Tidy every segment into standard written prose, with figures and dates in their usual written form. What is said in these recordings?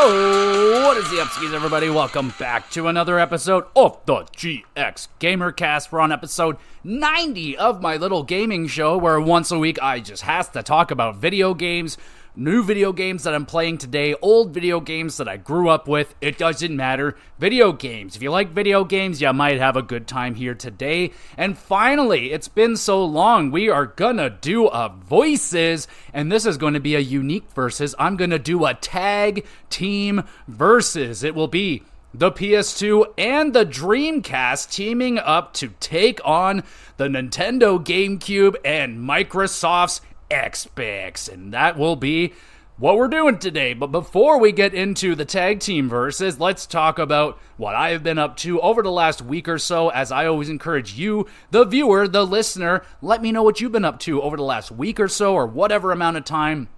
Oh, what is the upskis, everybody? Welcome back to another episode of the GXGamerCast. We're on episode 90 of my little gaming show, where once a week I just has to talk about video games, new video games that I'm playing today, old video games that I grew up with. It doesn't matter. Video games. If you like video games, you might have a good time here today. And finally, it's been so long, we are gonna do a voices, and this is going to be a unique versus. I'm gonna do a tag team versus. It will be the PS2 and the Dreamcast teaming up to take on the Nintendo GameCube and Microsoft's Xbox, and that will be what we're doing today. But before we get into the tag team versus, let's talk about what I have been up to over the last week or so. As I always encourage you, the viewer, the listener, let me know what you've been up to over the last week or so, or whatever amount of time.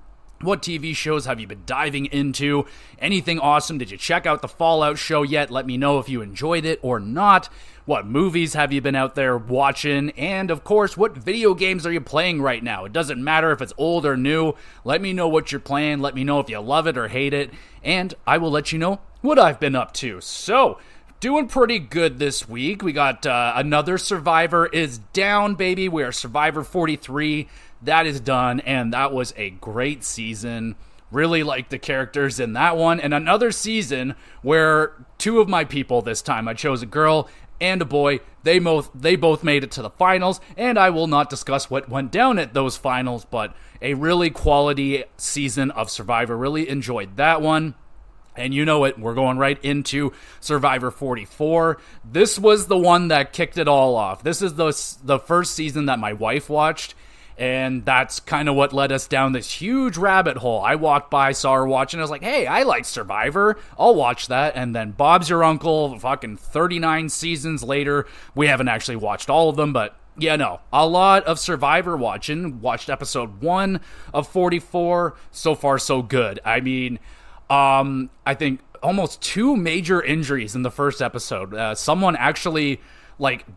What TV shows have you been diving into? Anything awesome? Did you check out the Fallout show yet? Let me know if you enjoyed it or not. What movies have you been out there watching? And of course, what video games are you playing right now? It doesn't matter if it's old or new. Let me know what you're playing. Let me know if you love it or hate it. And I will let you know what I've been up to. So, doing pretty good this week. We got another Survivor is down, baby. We are Survivor 43. That is done, and that was a great season. Really liked the characters in that one. And another season where two of my people this time, I chose a girl and a boy. They both made it to the finals, and I will not discuss what went down at those finals, but a really quality season of Survivor. Really enjoyed that one. And you know it, we're going right into Survivor 44. This was the one that kicked it all off. This is the first season that my wife watched, and that's kind of what led us down this huge rabbit hole. I walked by, saw her watching, I was like, hey, I like Survivor, I'll watch that. And then Bob's Your Uncle, fucking 39 seasons later, we haven't actually watched all of them, but yeah, no, a lot of Survivor watching. Watched episode 1 of 44, so far so good. I mean, I think almost 2 major injuries in the first episode. Someone actually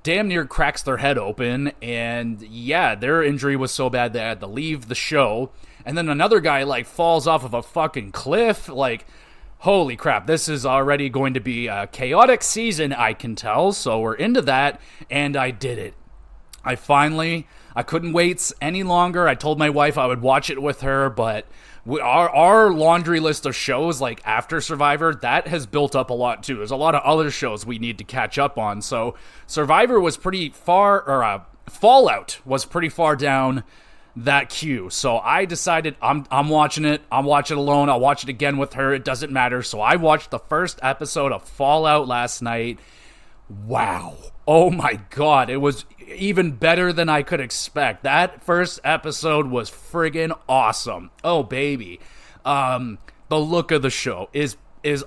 damn near cracks their head open, and yeah, their injury was so bad they had to leave the show. And then another guy falls off of a fucking cliff. Holy crap, this is already going to be a chaotic season, I can tell. So we're into that, and I did it. I couldn't wait any longer. I told my wife I would watch it with her, but our laundry list of shows, after Survivor, that has built up a lot too. There's a lot of other shows we need to catch up on. So Survivor was pretty far, or Fallout was pretty far down that queue. So I decided I'm watching it. I'll watch it alone. I'll watch it again with her. It doesn't matter. So I watched the first episode of Fallout last night. Wow. Oh my God. It was even better than I could expect. That first episode was friggin' awesome. Oh baby. The look of the show is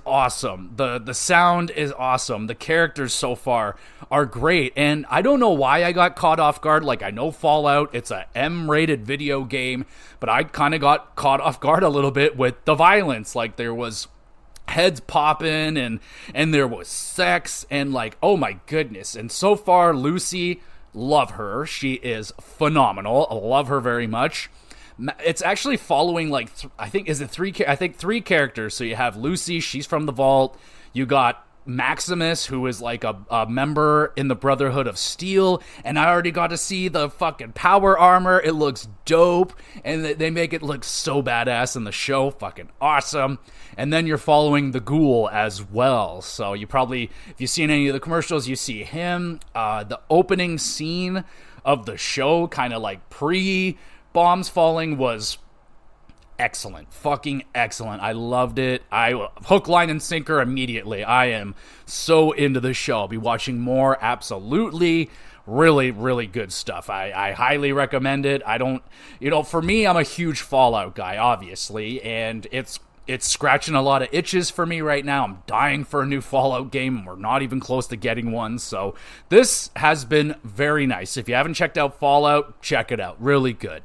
awesome. The sound is awesome. The characters so far are great. And I don't know why I got caught off guard. I know Fallout, it's a M-rated video game, but I kind of got caught off guard a little bit with the violence. There was heads popping and there was sex and oh my goodness. And so far, Lucy, love her. She is phenomenal. I love her very much. It's actually following I think 3 characters. So you have Lucy, she's from the Vault. You got Maximus, who is a member in the Brotherhood of Steel, and I already got to see the fucking power armor. It looks dope, and they make it look so badass in the show. Fucking awesome. And then you're following the Ghoul as well. So you probably, if you've seen any of the commercials, you see him. The opening scene of the show, kind of pre-bombs falling, was excellent. Fucking excellent. I loved it. I hook, line, and sinker immediately. I am so into the show. I'll be watching more. Absolutely. Really, really good stuff. I highly recommend it. I don't, for me, I'm a huge Fallout guy, obviously, and it's scratching a lot of itches for me right now. I'm dying for a new Fallout game, and we're not even close to getting one. So this has been very nice. If you haven't checked out Fallout, check it out. Really good.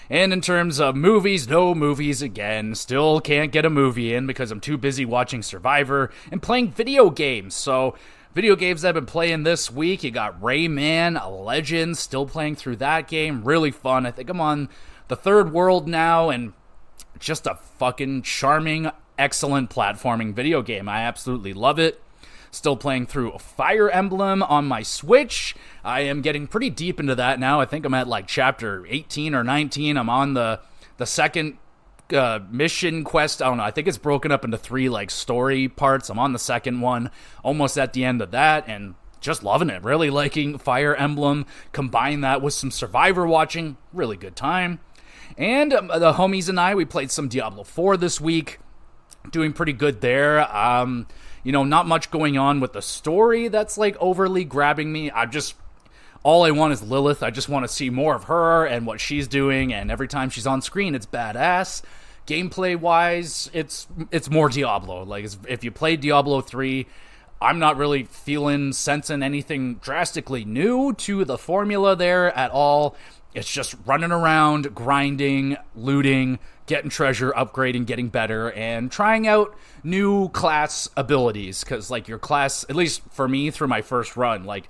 And in terms of movies, no movies again. Still can't get a movie in because I'm too busy watching Survivor and playing video games. So, video games I've been playing this week, you got Rayman Legends, still playing through that game. Really fun. I think I'm on the 3rd world now, and just a fucking charming excellent platforming video game. I absolutely love it. Still playing through Fire Emblem on my Switch. I am getting pretty deep into that now. I think I'm at like chapter 18 or 19. I'm on the second mission quest. I don't know. I think it's broken up into 3 like story parts. I'm on the second one, almost at the end of that, and just loving it. Really liking Fire Emblem. Combine that with some Survivor watching. Really good time. And the homies and I, we played some Diablo 4 this week. Doing pretty good there. Not much going on with the story that's like overly grabbing me. All I want is Lilith. I just want to see more of her and what she's doing, and every time she's on screen, it's badass. Gameplay-wise, it's more Diablo. Like, if you played Diablo 3, I'm not really sensing anything drastically new to the formula there at all. It's just running around, grinding, looting, getting treasure, upgrading, getting better, and trying out new class abilities. Because, like, your class, at least for me, through my first run, like,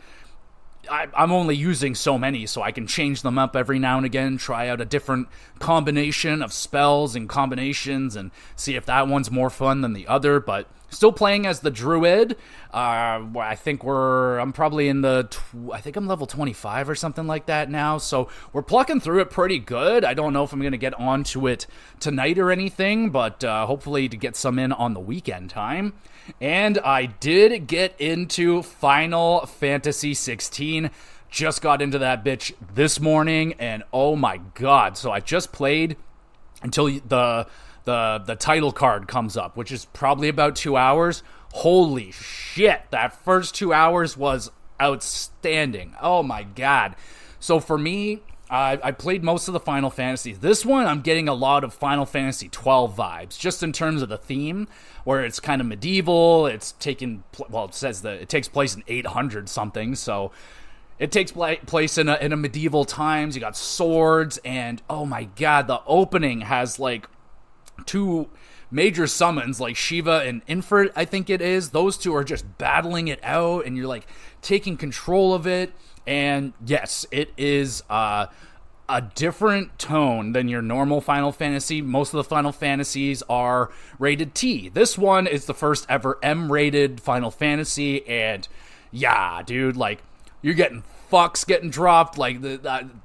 I'm only using so many, so I can change them up every now and again, try out a different combination of spells and combinations, and see if that one's more fun than the other, but still playing as the Druid. I think I'm probably I think I'm level 25 or something like that now, so we're plucking through it pretty good. I don't know if I'm going to get onto it tonight or anything, but hopefully to get some in on the weekend time. And I did get into Final Fantasy 16. Just got into that bitch this morning, and oh my god. So I just played until the title card comes up, which is probably about 2 hours. Holy shit, that first 2 hours was outstanding. Oh my god. So for me, I played most of the Final Fantasies. This one, I'm getting a lot of Final Fantasy 12 vibes, just in terms of the theme, where it's kind of medieval. It says that it takes place in 800 something, so it takes place in a medieval times. You got swords, and oh my god, the opening has like 2 major summons, like Shiva and Infert, I think it is. Those 2 are just battling it out, and you're like taking control of it. And yes, it is a different tone than your normal Final Fantasy. Most of the Final Fantasies are rated T. This one is the first ever M-rated Final Fantasy, and yeah, dude, like, you're getting fucks getting dropped, like,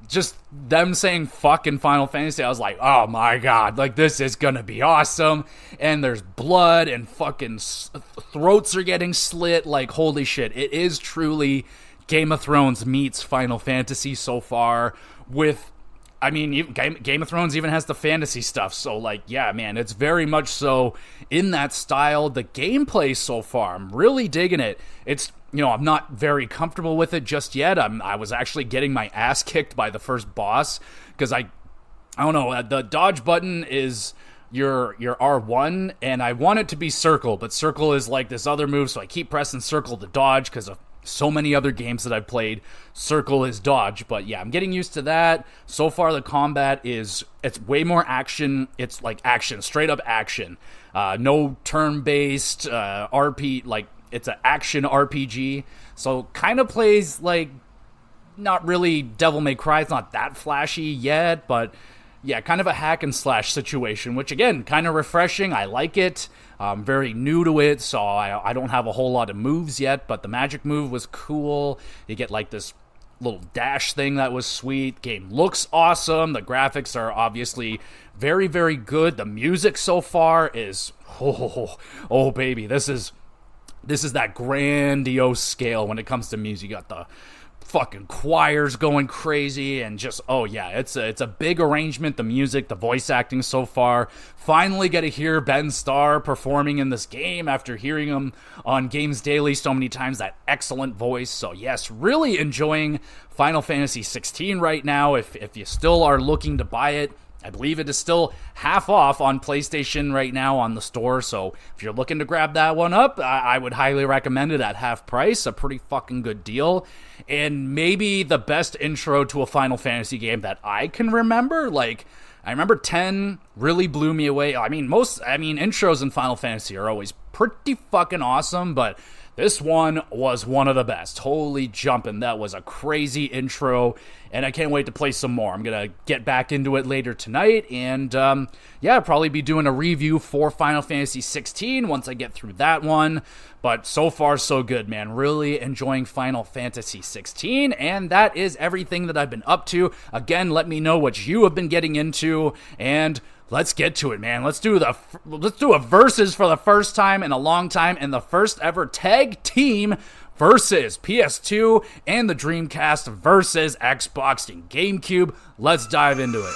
just them saying fuck in Final Fantasy, I was like, oh my god, like, this is gonna be awesome. And there's blood, and fucking throats are getting slit, like, holy shit, it is truly Game of Thrones meets Final Fantasy so far. Game of Thrones even has the fantasy stuff, so, like, yeah, man, it's very much so in that style. The gameplay so far, I'm really digging it. It's, I'm not very comfortable with it just yet. I was actually getting my ass kicked by the first boss, because I don't know, the dodge button is your R1, and I want it to be circle, but circle is like this other move, so I keep pressing circle to dodge, because of so many other games that I've played, circle is dodge. But yeah, I'm getting used to that. So far, the combat it's way more action. It's like action, straight up action. No turn-based RP, like, it's an action RPG. So kind of plays like, not really Devil May Cry. It's not that flashy yet, but yeah, kind of a hack and slash situation, which again, kind of refreshing. I like it. I'm very new to it, so I don't have a whole lot of moves yet, but the magic move was cool. You get like this little dash thing that was sweet. Game looks awesome. The graphics are obviously very, very good. The music so far is, oh baby, this is that grandiose scale when it comes to music. You got the fucking choirs going crazy, and just, oh yeah, it's a big arrangement. The music, the voice acting so far. Finally get to hear Ben Starr performing in this game after hearing him on Games Daily so many times. That excellent voice. So yes, really enjoying Final Fantasy 16 right now. If you still are looking to buy it, I believe it is still half off on PlayStation right now on the store, so if you're looking to grab that one up, I would highly recommend it at half price. A pretty fucking good deal, and maybe the best intro to a Final Fantasy game that I can remember. Like, I remember 10 really blew me away. Intros in Final Fantasy are always pretty fucking awesome, but this one was one of the best. Holy jumping, that was a crazy intro, and I can't wait to play some more. I'm going to get back into it later tonight, and I'll probably be doing a review for Final Fantasy 16 once I get through that one. But so far, so good, man. Really enjoying Final Fantasy 16, and that is everything that I've been up to. Again, let me know what you have been getting into, and let's get to it, man. Let's do a versus for the first time in a long time, and the first ever tag team versus PS2 and the Dreamcast versus Xbox and GameCube. Let's dive into it.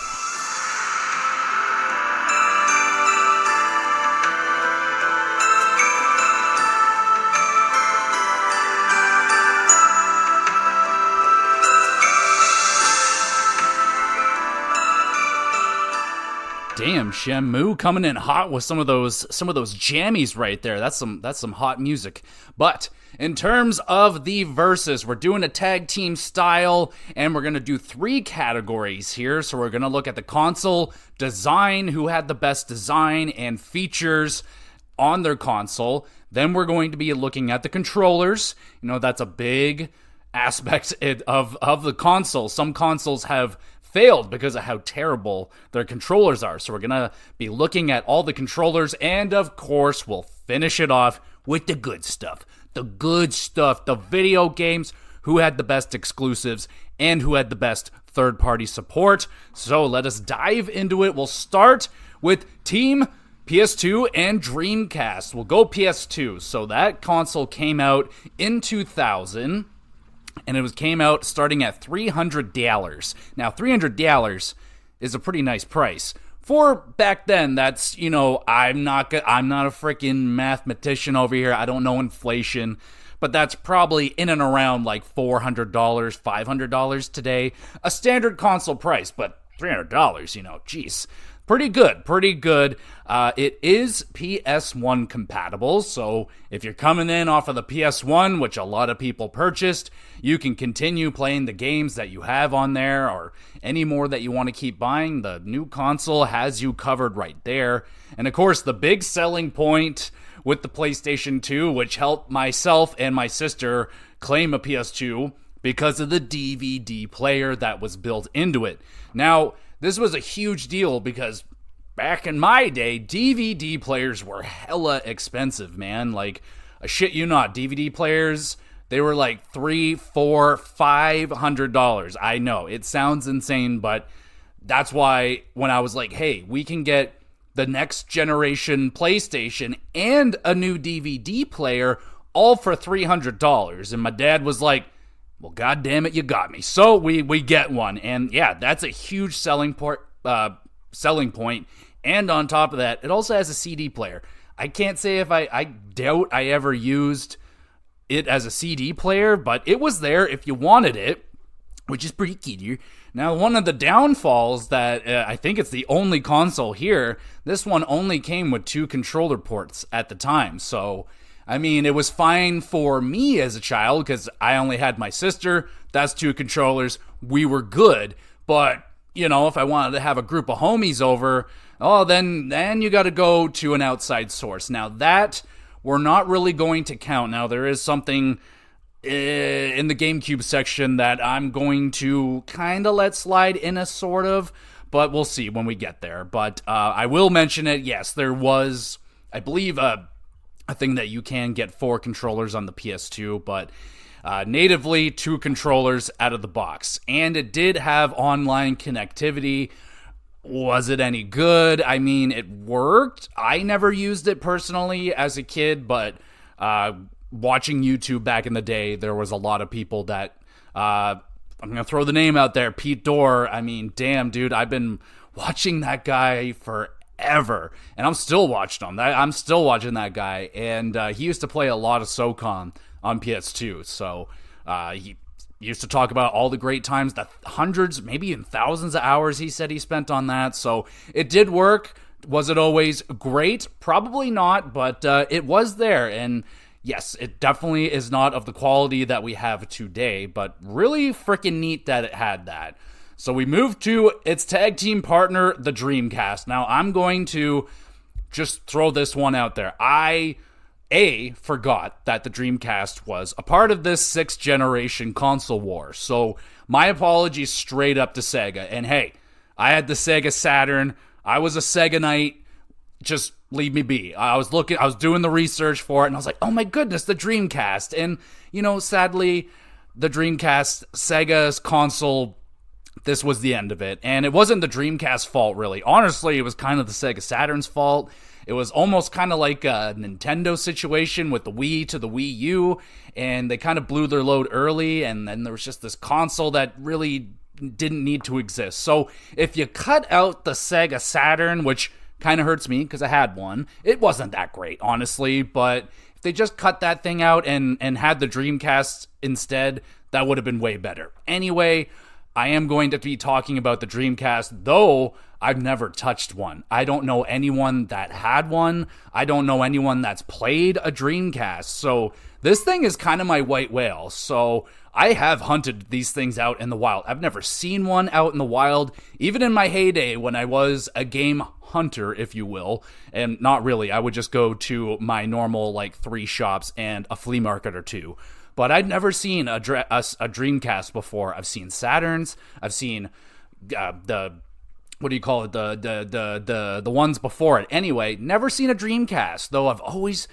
Damn, Shenmue coming in hot with some of those jammies right there. That's some hot music. But in terms of the versus, we're doing a tag team style, and we're gonna do 3 categories here. So we're gonna look at the console design, who had the best design and features on their console. Then we're going to be looking at the controllers. You know, that's a big aspect of the console. Some consoles have failed because of how terrible their controllers are. So we're going to be looking at all the controllers, and of course, we'll finish it off with the good stuff. The good stuff, the video games, who had the best exclusives, and who had the best third-party support. So let us dive into it. We'll start with Team PS2 and Dreamcast. We'll go PS2. So that console came out in 2000. And it came out starting at $300. Now, $300 is a pretty nice price. For back then, that's, you know, I'm not a freaking mathematician over here. I don't know inflation. But that's probably in and around like $400, $500 today. A standard console price, but $300, you know, geez. Pretty good. It is PS1 compatible, so if you're coming in off of the PS1, which a lot of people purchased, you can continue playing the games that you have on there, or any more that you want to keep buying. The new console has you covered right there. And of course, the big selling point with the PlayStation 2, which helped myself and my sister claim a PS2 because of the DVD player that was built into it. Now, this was a huge deal because back in my day, DVD players were hella expensive, man. Like, I shit you not, DVD players, they were like $300, $400, $500. I know, it sounds insane, but that's why when I was like, hey, we can get the next generation PlayStation and a new DVD player all for $300. And my dad was like, well, God damn it, you got me. So we get one, and yeah, that's a huge selling point. And on top of that, it also has a CD player. I can't say if I doubt I ever used it as a CD player, but it was there if you wanted it, which is pretty key. Now, one of the downfalls that I think it's the only console here, this one only came with 2 controller ports at the time, so I mean, it was fine for me as a child because I only had my sister. That's 2 controllers. We were good. But, you know, if I wanted to have a group of homies over, then you got to go to an outside source. Now, that we're not really going to count. Now, there is something in the GameCube section that I'm going to kind of let slide in a sort of, but we'll see when we get there. But I will mention it. Yes, there was, I believe, a thing that you can get 4 controllers on the PS2, but natively 2 controllers out of the box. And it did have online connectivity. Was it any good? I mean, it worked. I never used it personally as a kid, but watching YouTube back in the day, there was a lot of people that, I'm going to throw the name out there, Pete Dorr. I mean, damn, dude, I've been watching that guy for ever, and I'm still watching him. I'm still watching that guy, and he used to play a lot of SOCOM on PS2, so he used to talk about all the great times, the hundreds, maybe even thousands of hours he said he spent on that, so it did work. Was it always great? Probably not, but it was there, and yes, it definitely is not of the quality that we have today, but really freaking neat that it had that. So we move to its tag team partner, the Dreamcast. Now, I'm going to just throw this one out there. I forgot that the Dreamcast was a part of this 6th generation console war. So my apologies straight up to Sega. And hey, I had the Sega Saturn. I was a Sega Knight. Just leave me be. I was doing the research for it, and I was like, oh my goodness, the Dreamcast. And, sadly, the Dreamcast, Sega's console, this was the end of it. And it wasn't the Dreamcast's fault, really. Honestly, it was kind of the Sega Saturn's fault. It was almost kind of like a Nintendo situation with the Wii to the Wii U, and they kind of blew their load early, and then there was just this console that really didn't need to exist. So if you cut out the Sega Saturn, which kind of hurts me because I had one, it wasn't that great, honestly, but if they just cut that thing out and had the Dreamcast instead, that would have been way better. Anyway, I am going to be talking about the Dreamcast, though I've never touched one. I don't know anyone that had one. I don't know anyone that's played a Dreamcast. So this thing is kind of my white whale. So I have hunted these things out in the wild. I've never seen one out in the wild, even in my heyday when I was a game hunter, if you will. And not really. I would just go to my normal 3 shops and a flea market or 2. But I'd never seen a Dreamcast before. I've seen Saturns. I've seen the ones before it. Anyway, never seen a Dreamcast, though I've always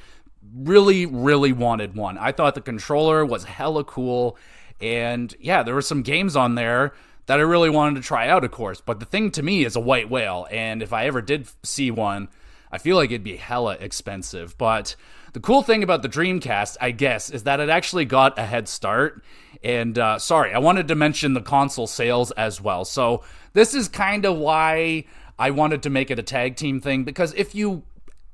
really, really wanted one. I thought the controller was hella cool. And yeah, there were some games on there that I really wanted to try out, of course. But the thing to me is a white whale. And if I ever did see one, I feel like it'd be hella expensive. But the cool thing about the Dreamcast, I guess, is that it actually got a head start. And sorry, I wanted to mention the console sales as well. So this is kind of why I wanted to make it a tag team thing. Because if you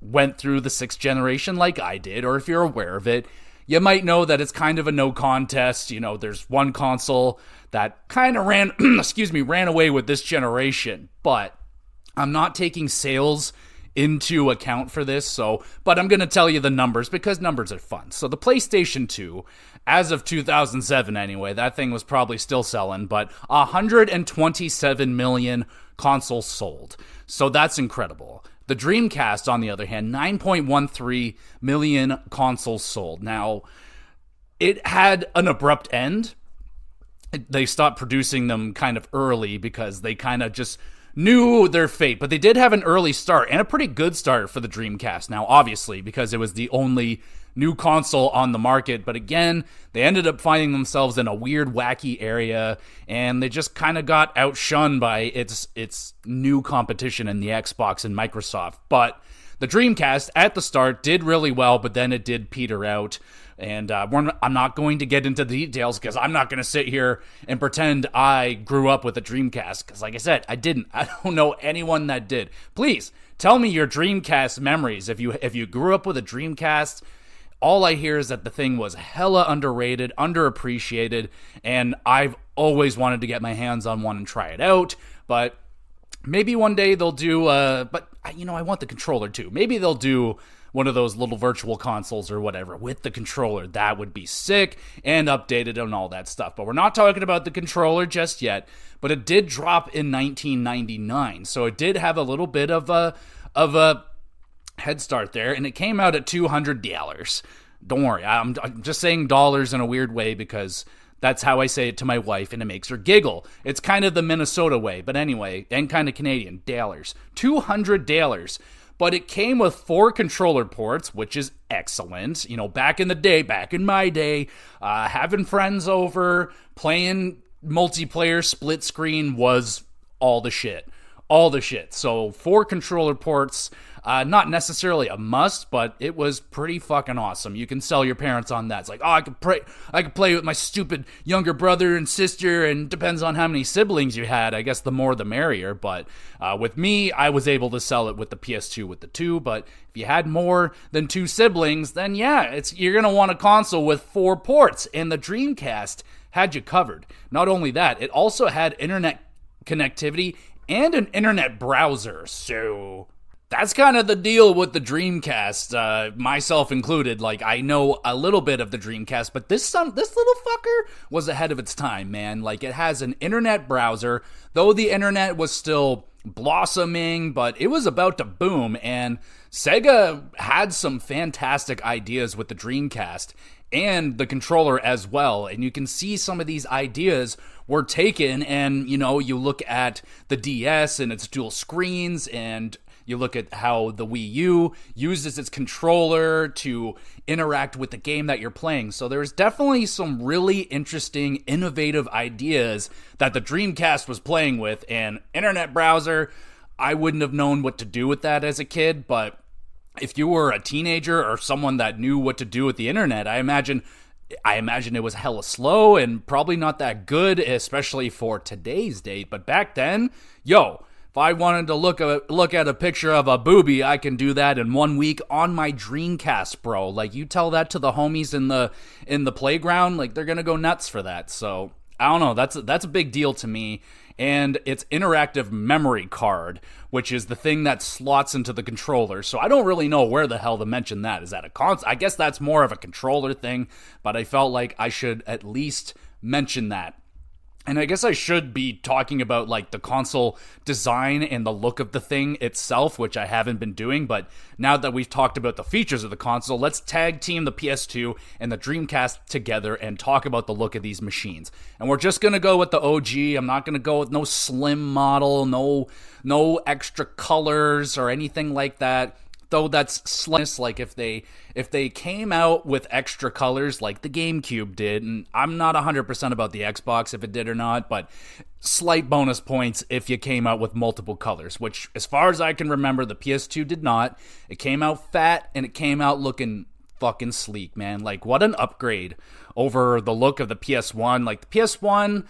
went through the 6th generation like I did, or if you're aware of it, you might know that it's kind of a no contest. There's one console that kind of ran away with this generation. But I'm not taking sales into account for this, but I'm going to tell you the numbers because numbers are fun. So the PlayStation 2, as of 2007 anyway, that thing was probably still selling, but 127 million consoles sold. So that's incredible. The Dreamcast, on the other hand, 9.13 million consoles sold. Now, it had an abrupt end. They stopped producing them kind of early because they kind of just knew their fate, but they did have an early start and a pretty good start for the Dreamcast. Now, obviously, because it was the only new console on the market, but again, they ended up finding themselves in a weird, wacky area, and they just kind of got outshunned by its new competition in the Xbox and Microsoft. But the Dreamcast, at the start, did really well, but then it did peter out. And I'm not going to get into the details because I'm not going to sit here and pretend I grew up with a Dreamcast. Because like I said, I didn't. I don't know anyone that did. Please tell me your Dreamcast memories. If you grew up with a Dreamcast, all I hear is that the thing was hella underrated, underappreciated, and I've always wanted to get my hands on one and try it out. But maybe one day they'll do. But I want the controller too. Maybe they'll do one of those little virtual consoles or whatever with the controller. That would be sick and updated and all that stuff. But we're not talking about the controller just yet. But it did drop in 1999, so it did have a little bit of a head start there, and it came out at $200. Don't worry, I'm just saying dollars in a weird way because that's how I say it to my wife, and it makes her giggle. It's kind of the Minnesota way, but anyway, and kind of Canadian. Dollars. $200. But it came with 4 controller ports, which is excellent. Back in my day, having friends over, playing multiplayer split screen was all the shit. All the shit. So 4 controller ports, not necessarily a must, but it was pretty fucking awesome. You can sell your parents on that. It's like, I could play with my stupid younger brother and sister, and depends on how many siblings you had. I guess the more the merrier. But with me, I was able to sell it with the PS2 with the 2. But if you had more than 2 siblings, then yeah, you're gonna want a console with 4 ports, and the Dreamcast had you covered. Not only that, it also had internet connectivity and an internet browser. So that's kind of the deal with the Dreamcast, myself included. I know a little bit of the Dreamcast, but this little fucker was ahead of its time, man. It has an internet browser, though the internet was still blossoming, but it was about to boom, and Sega had some fantastic ideas with the Dreamcast and the controller as well, and you can see some of these ideas were taken, and you look at the DS and its dual screens, and you look at how the Wii U uses its controller to interact with the game that you're playing. So there's definitely some really interesting, innovative ideas that the Dreamcast was playing with. And internet browser, I wouldn't have known what to do with that as a kid, but if you were a teenager or someone that knew what to do with the internet, I imagine it was hella slow and probably not that good, especially for today's date. But back then, if I wanted to look at a picture of a boobie, I can do that in 1 week on my Dreamcast, bro. Like, you tell that to the homies in the playground, like, they're gonna go nuts for that. So I don't know. That's a big deal to me. And it's interactive memory card, which is the thing that slots into the controller. So I don't really know where the hell to mention that. Is that a console? I guess that's more of a controller thing, but I felt like I should at least mention that. And I guess I should be talking about like the console design and the look of the thing itself, which I haven't been doing. But now that we've talked about the features of the console, let's tag team the PS2 and the Dreamcast together and talk about the look of these machines. And we're just going to go with the OG. I'm not going to go with no slim model, no extra colors or anything like that. Though that's slimness, like if they came out with extra colors like the GameCube did, and I'm not 100% about the Xbox if it did or not, but slight bonus points if you came out with multiple colors, which as far as I can remember, the PS2 did not. It came out fat and it came out looking fucking sleek, man. Like, what an upgrade over the look of the PS1. Like, the PS1,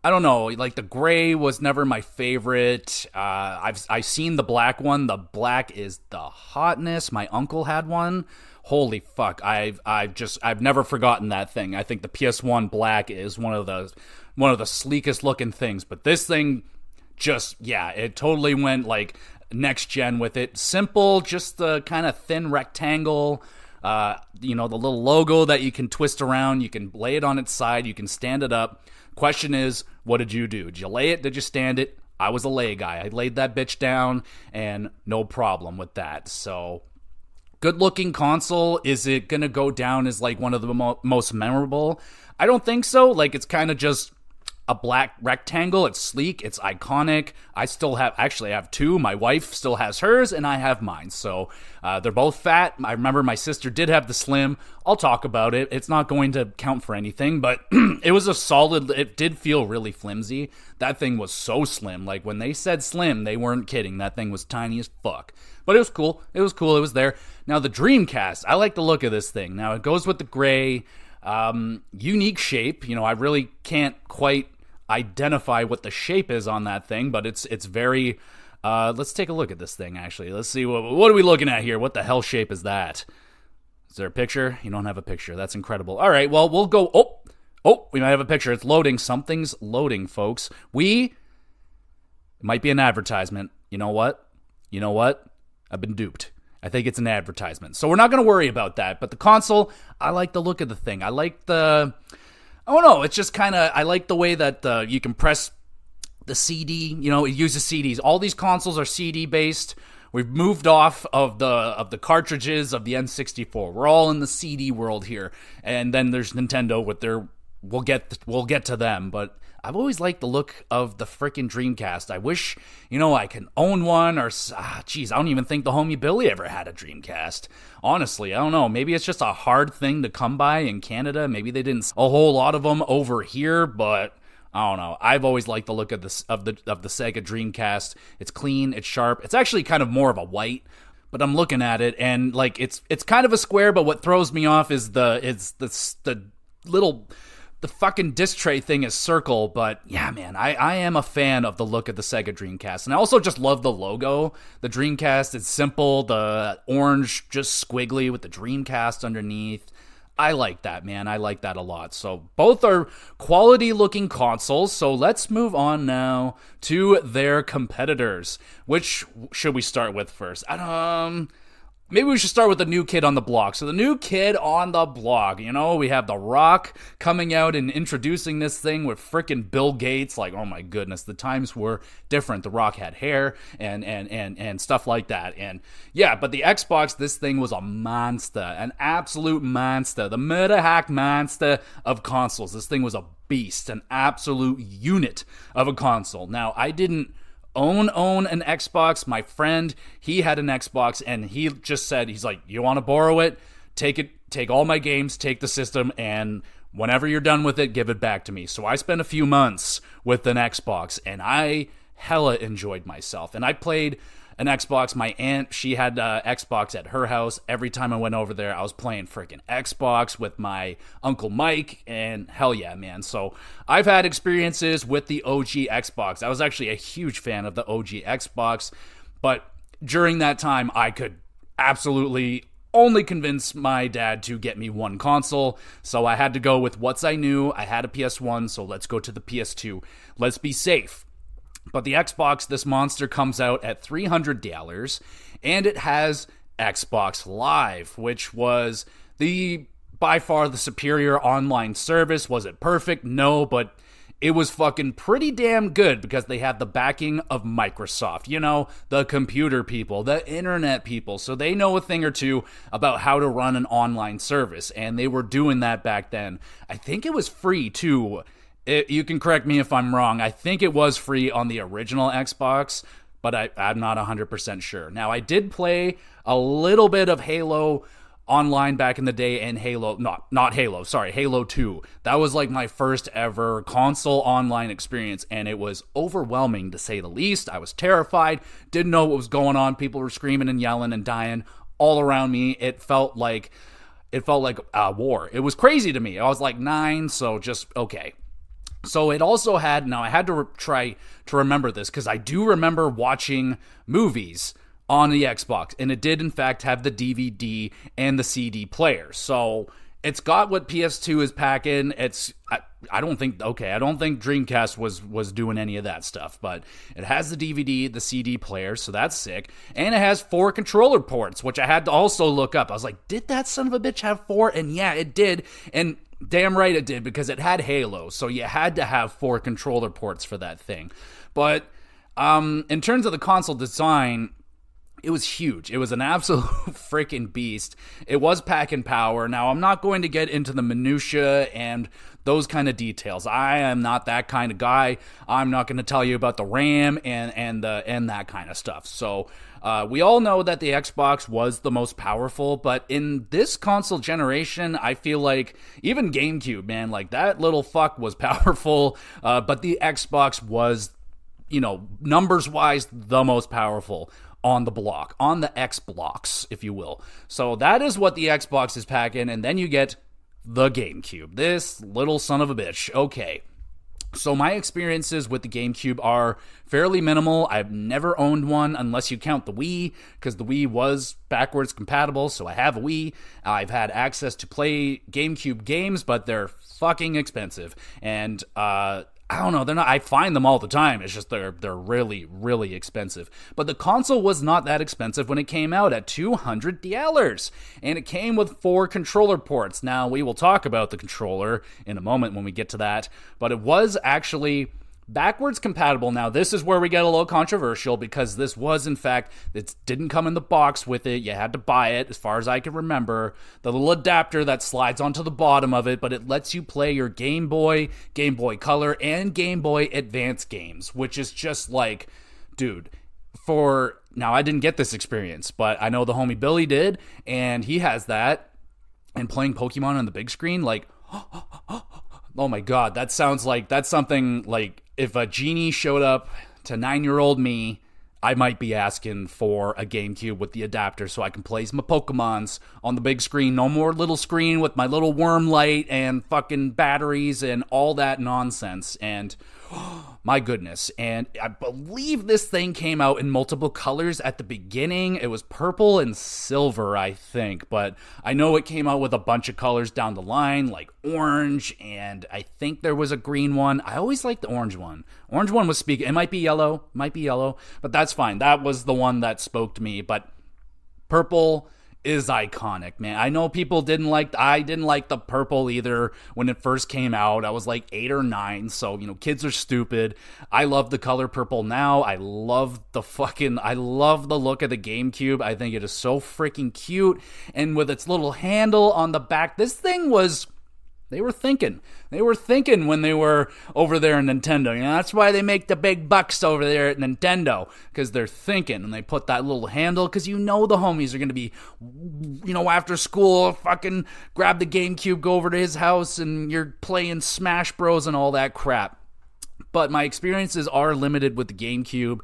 I don't know, like the gray was never my favorite. I've seen the black one. The black is the hotness. My uncle had one. Holy fuck. I've never forgotten that thing. I think the PS1 black is one of the sleekest looking things, but this thing it totally went like next gen with it. Simple, just the kind of thin rectangle. The little logo that you can twist around, you can lay it on its side, you can stand it up. Question is, what did you do? Did you lay it? Did you stand it? I was a lay guy. I laid that bitch down, and no problem with that. So, good-looking console. Is it going to go down as, like, one of the most memorable? I don't think so. Like, it's kind of just a black rectangle. It's sleek. It's iconic. I have two. My wife still has hers, and I have mine. So they're both fat. I remember my sister did have the slim. I'll talk about it. It's not going to count for anything, but it was it did feel really flimsy. That thing was so slim. Like, when they said slim, they weren't kidding. That thing was tiny as fuck. But it was cool. It was there. Now, the Dreamcast, I like the look of this thing. Now, it goes with the gray, unique shape. I really can't quite identify what the shape is on that thing, but it's very let's take a look at this thing. Actually, let's see what are we looking at here. What the hell shape is that? Is there a picture? You don't have a picture. That's incredible. All right, well, we'll go. We might have a picture. It's loading. Something's loading, folks. It might be an advertisement. You know what I've been duped. I think it's an advertisement, so we're not going to worry about that. But the console, I like the look of the thing. I like I don't know, it's just kind of, I like the way that you can press the CD, it uses CDs. All these consoles are CD based. We've moved off of the cartridges of the N64. We're all in the CD world here. And then there's Nintendo with their, we'll get to them, but I've always liked the look of the freaking Dreamcast. I wish, I can own one, or, I don't even think the homie Billy ever had a Dreamcast. Honestly, I don't know. Maybe it's just a hard thing to come by in Canada. Maybe they didn't a whole lot of them over here, but I don't know. I've always liked the look of the Sega Dreamcast. It's clean, it's sharp. It's actually kind of more of a white, but I'm looking at it and like it's kind of a square, but what throws me off is the little, the fucking disc tray thing is circle. But yeah, man, I am a fan of the look of the Sega Dreamcast. And I also just love the logo. The Dreamcast is simple, the orange just squiggly with the Dreamcast underneath. I like that, man. I like that a lot. So both are quality looking consoles. So let's move on now to their competitors. Which should we start with first? maybe we should start with the new kid on the block. So the new kid on the block, we have The Rock coming out and introducing this thing with frickin' Bill Gates. Like, oh my goodness, the times were different. The Rock had hair and stuff like that. And yeah, but the Xbox, this thing was a monster, an absolute monster, the murder hack monster of consoles. This thing was a beast, an absolute unit of a console. Now, I didn't own an Xbox. My friend, he had an Xbox, and he just said, he's like, you want to borrow it? Take all my games, take the system, and whenever you're done with it, give it back to me. So I spent a few months with an Xbox, and I hella enjoyed myself. And I played an Xbox. My aunt, she had Xbox at her house. Every time I went over there, I was playing freaking Xbox with my Uncle Mike, and hell yeah, man. So I've had experiences with the OG Xbox. I was actually a huge fan of the OG Xbox, but during that time, I could absolutely only convince my dad to get me one console, so I had to go with what I knew. I had a PS1, so let's go to the PS2. Let's be safe. But the Xbox, this monster comes out at $300, and it has Xbox Live, which was by far the superior online service. Was it perfect? No, but it was fucking pretty damn good because they had the backing of Microsoft, the computer people, the internet people. So they know a thing or two about how to run an online service, and they were doing that back then. I think it was free too. You can correct me if I'm wrong. I think it was free on the original Xbox, but I'm not 100% sure. Now, I did play a little bit of Halo online back in the day, and Halo 2. That was like my first ever console online experience, and it was overwhelming to say the least. I was terrified, didn't know what was going on. People were screaming and yelling and dying all around me. It felt like a war. It was crazy to me. I was like 9, so just okay. So it also had, now I had to try to remember this because I do remember watching movies on the Xbox, and it did in fact have the DVD and the CD player. So it's got what PS2 is packing. I don't think Dreamcast was doing any of that stuff, but it has the DVD, the CD player, so that's sick. And it has 4 controller ports, which I had to also look up. I was like, did that son of a bitch have 4? And yeah, it did. And damn right it did, because it had Halo, so you had to have 4 controller ports for that thing. But in terms of the console design, it was huge. It was an absolute freaking beast. It was packing power. Now, I'm not going to get into the minutia and those kind of details. I am not that kind of guy. I'm not going to tell you about the RAM and that kind of stuff. So we all know that the Xbox was the most powerful, but in this console generation, I feel like even GameCube, man, like that little fuck was powerful, but the Xbox was, numbers-wise, the most powerful on the block, on the X blocks, if you will. So that is what the Xbox is packing, and then you get the GameCube. This little son of a bitch. Okay. So my experiences with the GameCube are fairly minimal. I've never owned one unless you count the Wii, because the Wii was backwards compatible, so I have a Wii. I've had access to play GameCube games, but they're fucking expensive. And I don't know, they're not, I find them all the time. It's just they're really, really expensive. But the console was not that expensive when it came out at $200. And it came with 4 controller ports. Now, we will talk about the controller in a moment when we get to that. But it was actually backwards compatible. Now, this is where we get a little controversial, because this was, in fact, it didn't come in the box with it. You had to buy it, as far as I can remember. The little adapter that slides onto the bottom of it, but it lets you play your Game Boy, Game Boy Color, and Game Boy Advance games, which is just like, dude, now I didn't get this experience, but I know the homie Billy did, and he has that, and playing Pokemon on the big screen, like, oh my god, that's something like, if a genie showed up to 9-year-old me, I might be asking for a GameCube with the adapter so I can play my Pokemons on the big screen. No more little screen with my little worm light and fucking batteries and all that nonsense. And my goodness. And I believe this thing came out in multiple colors at the beginning. It was purple and silver, I think. But I know it came out with a bunch of colors down the line, like orange, and I think there was a green one. I always liked the orange one. Orange one was speaking. It might be yellow, but that's fine. That was the one that spoke to me. But Purple is iconic, man. I know people I didn't like the purple either when it first came out. I was like 8 or 9, so, kids are stupid. I love the color purple now. I love the look of the GameCube. I think it is so freaking cute, and with its little handle on the back, they were thinking. They were thinking when they were over there in Nintendo. That's why they make the big bucks over there at Nintendo, because they're thinking, and they put that little handle, because the homies are going to be, after school, fucking grab the GameCube, go over to his house, and you're playing Smash Bros. And all that crap. But my experiences are limited with the GameCube.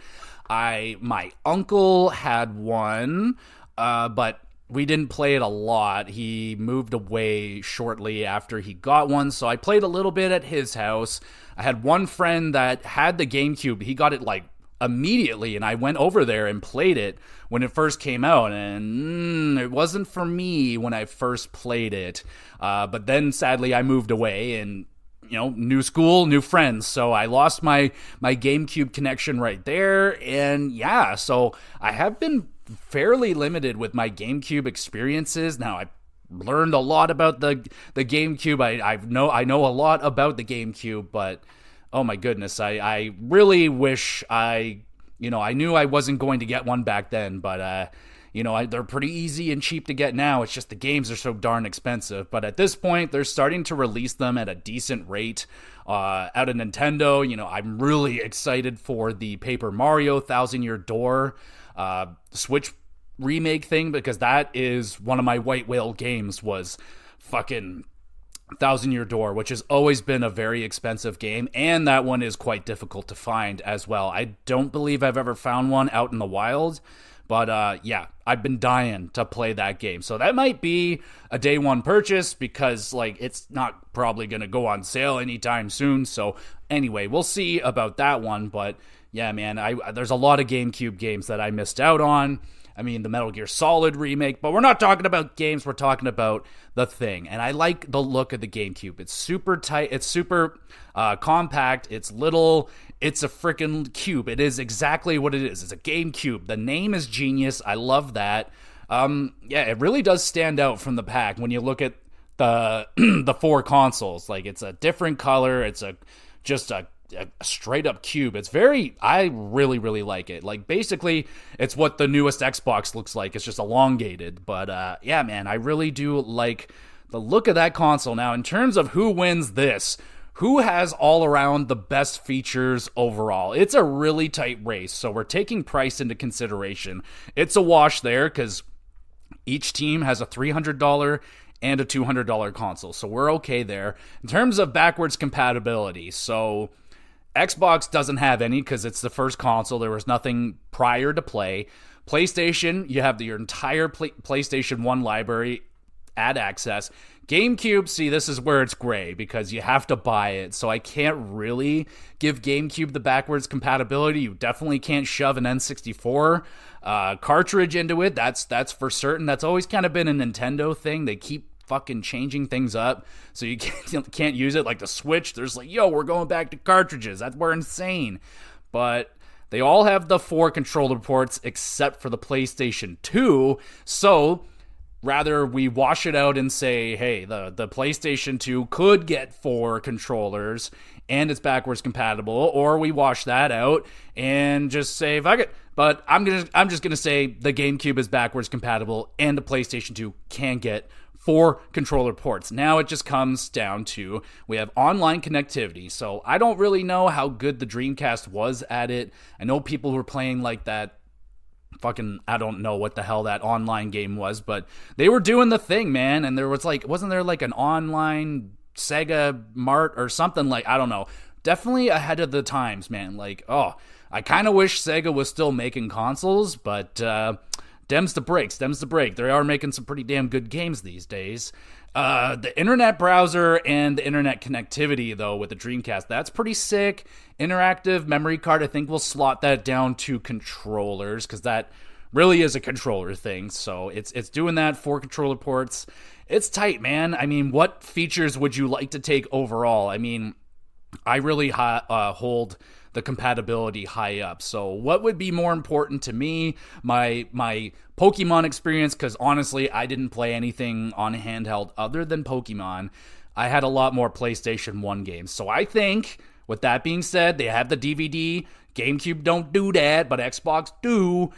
My uncle had one, but we didn't play it a lot. He moved away shortly after he got one, so I played a little bit at his house. I had one friend that had the GameCube. He got it like immediately, and I went over there and played it when it first came out, and it wasn't for me when I first played it. But then sadly I moved away, and new school, new friends. So I lost my GameCube connection right there. And yeah, so I have been fairly limited with my GameCube experiences. Now, I learned a lot about the GameCube. I know a lot about the GameCube, but oh my goodness, I really wish I knew I wasn't going to get one back then, but they're pretty easy and cheap to get now. It's just the games are so darn expensive. But at this point, they're starting to release them at a decent rate out of Nintendo. I'm really excited for the Paper Mario Thousand Year Door Switch remake thing, because that is one of my white whale games, was fucking Thousand Year Door, which has always been a very expensive game, and that one is quite difficult to find as well. I don't believe I've ever found one out in the wild, but yeah, I've been dying to play that game. So that might be a day one purchase, because it's not probably going to go on sale anytime soon. So anyway, we'll see about that one. But yeah, man, there's a lot of GameCube games that I missed out on. I mean, the Metal Gear Solid remake, but we're not talking about games, we're talking about the thing. And I like the look of the GameCube. It's super tight, it's super compact, it's little, it's a freaking cube. It is exactly what it is. It's a GameCube. The name is genius. I love that. Yeah, it really does stand out from the pack when you look at the the 4 consoles. It's a different color, it's just a straight up cube. I really, really like it. Basically, it's what the newest Xbox looks like. It's just elongated. But yeah, man, I really do like the look of that console. Now, in terms of who wins this, who has all around the best features overall, it's a really tight race. So we're taking price into consideration. It's a wash there, because each team has a $300 and a $200 console. So we're okay there. In terms of backwards compatibility, so Xbox doesn't have any, because it's the first console. There was nothing prior to play. PlayStation, you have your entire PlayStation 1 library at access. GameCube, see, this is where it's gray, because you have to buy it. So I can't really give GameCube the backwards compatibility. You definitely can't shove an N64 cartridge into it. That's for certain. That's always kind of been a Nintendo thing. They keep fucking changing things up, so you can't use it. Like the Switch, there's we're going back to cartridges. We're insane. But they all have the 4 controller ports except for the PlayStation 2. So rather we wash it out and say, hey, the PlayStation 2 could get 4 controllers and it's backwards compatible, or we wash that out and just say fuck it. But I'm just gonna say the GameCube is backwards compatible and the PlayStation 2 can get 4 controller ports. Now it just comes down to, we have online connectivity. So I don't really know how good the Dreamcast was at it. I know people were playing that fucking, I don't know what the hell that online game was, but they were doing the thing, man. And there was wasn't there an online Sega Mart or something, I don't know. Definitely ahead of the times, man. I kind of wish Sega was still making consoles, but Dems to break. They are making some pretty damn good games these days. The internet browser and the internet connectivity, though, with the Dreamcast, that's pretty sick. Interactive memory card, I think we'll slot that down to controllers, because that really is a controller thing. So it's doing that, 4 controller ports. It's tight, man. I mean, what features would you like to take overall? I mean, I really hold the compatibility high up. So what would be more important to me? My Pokemon experience, because honestly, I didn't play anything on handheld other than Pokemon. I had a lot more PlayStation 1 games. So I think, with that being said, they have the DVD. GameCube don't do that, but Xbox do.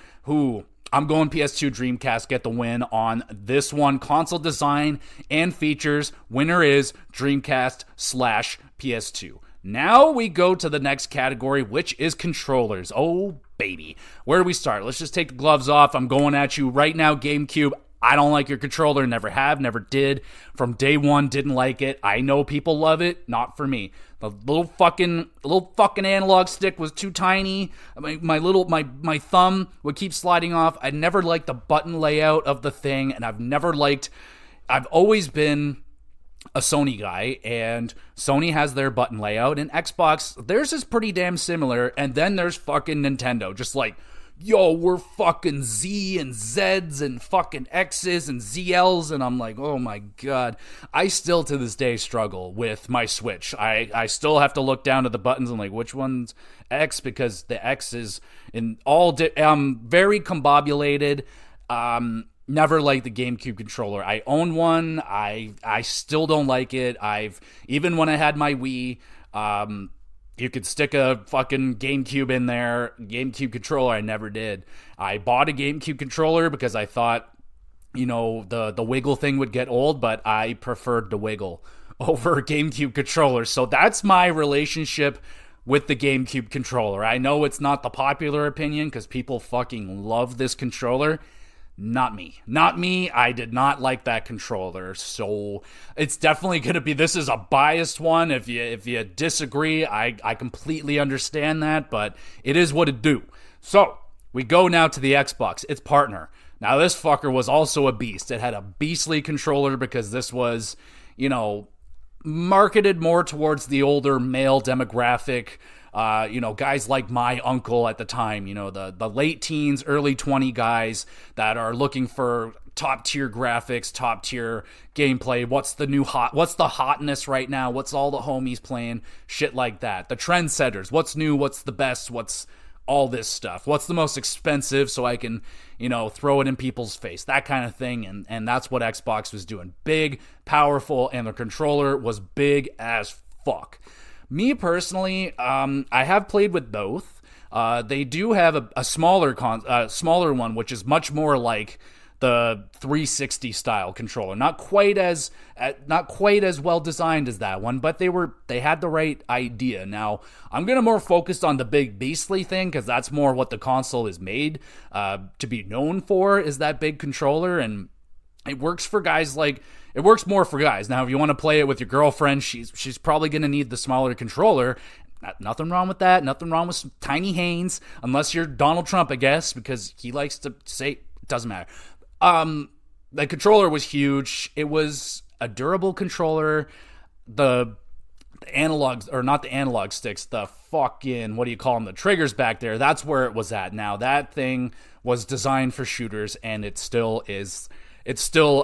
I'm going PS2 Dreamcast, get the win on this one. Console design and features. Winner is Dreamcast/PS2. Now we go to the next category, which is controllers. Oh, baby. Where do we start? Let's just take the gloves off. I'm going at you right now, GameCube. I don't like your controller. Never have, never did. From day one, didn't like it. I know people love it. Not for me. The little fucking analog stick was too tiny. My thumb would keep sliding off. I never liked the button layout of the thing, and I've always been a Sony guy, and Sony has their button layout, and Xbox, theirs is pretty damn similar, and then there's fucking Nintendo, just like, yo, we're fucking Z and Zs and fucking Xs and ZLs, and I'm like, oh my god. I still to this day struggle with my Switch. I still have to look down at the buttons and like, which one's X, because the X is in all very combobulated. Never liked the GameCube controller. I own one. I still don't like it. Even when I had my Wii, you could stick a fucking GameCube in there. GameCube controller, I never did. I bought a GameCube controller because I thought, the wiggle thing would get old, but I preferred the wiggle over GameCube controller. So that's my relationship with the GameCube controller. I know it's not the popular opinion because people fucking love this controller. Not me. I did not like that controller. So it's definitely going to be, this is a biased one. If you disagree, I completely understand that, but it is what it do. So we go now to the Xbox, its partner. Now this fucker was also a beast. It had a beastly controller because this was, marketed more towards the older male demographic. Guys like my uncle at the time, the late teens, early 20 guys that are looking for top tier graphics, top tier gameplay. What's the hotness right now? What's all the homies playing? Shit like that. The trendsetters. What's new? What's the best? What's all this stuff? What's the most expensive so I can, throw it in people's face? That kind of thing. And that's what Xbox was doing. Big, powerful, and the controller was big as fuck. Me personally, I have played with both. They do have a smaller one, which is much more like the 360 style controller. Not quite as well designed as that one, but they had the right idea. Now I'm gonna more focus on the big beastly thing because that's more what the console is made to be known for. Is that big controller, and it works for guys like. It works more for guys. Now, if you want to play it with your girlfriend, she's probably going to need the smaller controller. Nothing wrong with that. Nothing wrong with some tiny hands, unless you're Donald Trump, I guess, because he likes to say it doesn't matter. The controller was huge. It was a durable controller. The analogs, or not the analog sticks, the fucking, what do you call them, the triggers back there, that's where it was at. Now, that thing was designed for shooters, and it still is. It's still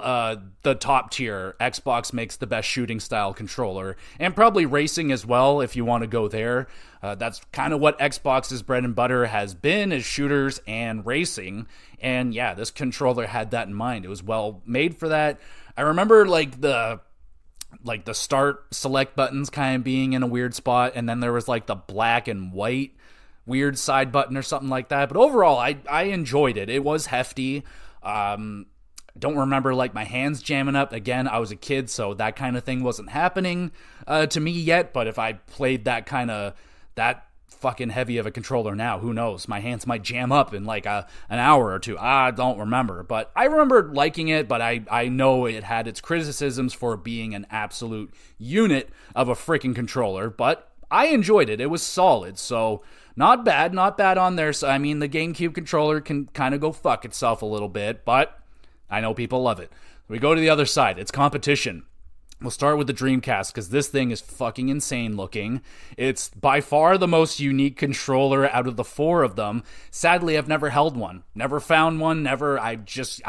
the top tier. Xbox makes the best shooting style controller, and probably racing as well if you want to go there. That's kind of what Xbox's bread and butter has been, is shooters and racing. And yeah, this controller had that in mind. It was well made for that. I remember the start select buttons kind of being in a weird spot, and then there was like the black and white weird side button or something like that. But overall, I enjoyed it. It was hefty. Don't remember my hands jamming up. Again, I was a kid, so that kind of thing wasn't happening to me yet. But if I played that fucking heavy of a controller now, who knows? My hands might jam up in an hour or two. I don't remember. But I remember liking it, but I know it had its criticisms for being an absolute unit of a freaking controller. But I enjoyed it. It was solid. So not bad on there. So, I mean, the GameCube controller can kind of go fuck itself a little bit, but I know people love it. We go to the other side. It's competition. We'll start with the Dreamcast because this thing is fucking insane looking. It's by far the most unique controller out of the four of them. Sadly, I've never held one. Never found one. I just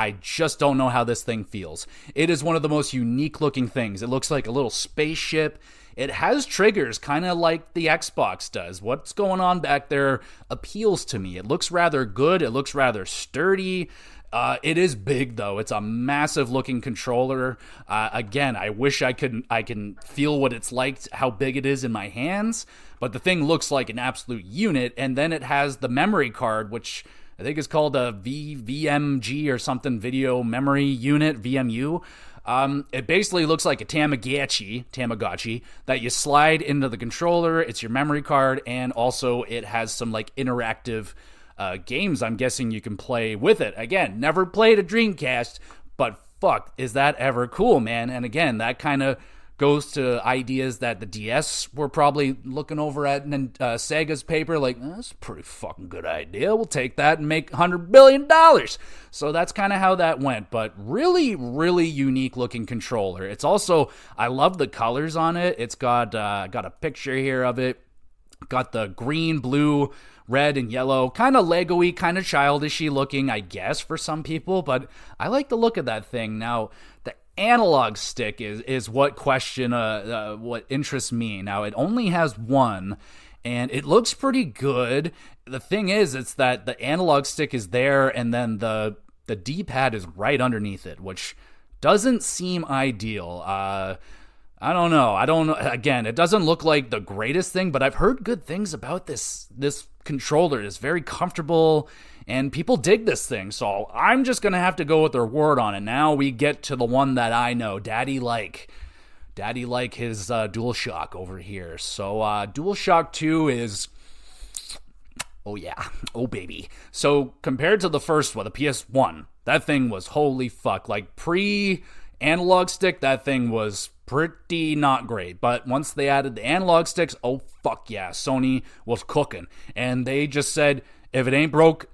don't know how this thing feels. It is one of the most unique looking things. It looks like a little spaceship. it has triggers kind of like the Xbox does. What's going on back there appeals to me. It looks rather good. It looks rather sturdy. It is big though. It's a massive looking controller. Again, I wish I can feel what it's like, how big it is in my hands, but the thing looks like an absolute unit. And then it has the memory card, which I think is called a VMG or something, video memory unit, VMU. It basically looks like a Tamagotchi that you slide into the controller. It's your memory card, and also it has some like interactive games I'm guessing you can play with it. Again, never played a Dreamcast, but fuck, is that ever cool, man? And again, that kind of goes to ideas that the DS were probably looking over at Sega's paper, like, that's a pretty fucking good idea. We'll take that and make $100 billion. So that's kind of how that went, but really, really unique looking controller. It's also, I love the colors on it. It's got a picture here of it. Got the green, blue, red, and yellow, kind of Lego-y, kind of childishy looking, I guess, for some people, but I like the look of that thing. Now, the analog stick is what what interests me. Now, it only has one, and it looks pretty good. The thing is, it's that the analog stick is there, and then the D-pad is right underneath it, which doesn't seem ideal. I don't know. Again, it doesn't look like the greatest thing, but I've heard good things about this controller. It's very comfortable, and people dig this thing. So I'm just going to have to go with their word on it. Now we get to the one that I know. Daddy like his DualShock over here. So DualShock 2 is... oh yeah. Oh baby. So compared to the first one, the PS1, that thing was holy fuck. Like pre-analog stick, that thing was pretty not great, but once they added the analog sticks, oh fuck yeah, Sony was cooking, and they just said, if it ain't broke,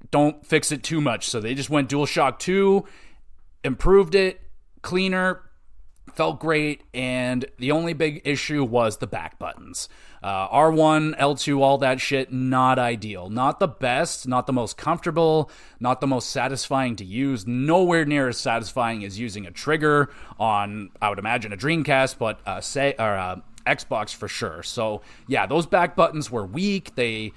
don't fix it too much. So they just went DualShock 2, improved it, cleaner, felt great, and the only big issue was the back buttons. R1, L2, all that shit, not ideal. Not the best, not the most comfortable, not the most satisfying to use. Nowhere near as satisfying as using a trigger on, I would imagine, a Dreamcast, but Xbox for sure. So yeah, those back buttons were weak. They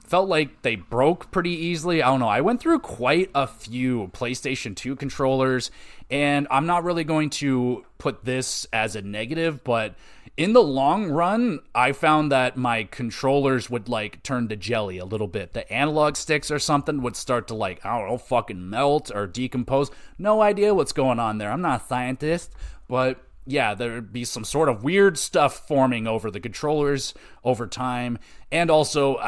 felt like they broke pretty easily. I don't know. I went through quite a few PlayStation 2 controllers, and I'm not really going to put this as a negative, but in the long run, I found that my controllers would like turn to jelly a little bit. The analog sticks or something would start to like, I don't know, fucking melt or decompose. No idea what's going on there. I'm not a scientist, but yeah, there'd be some sort of weird stuff forming over the controllers over time. And also,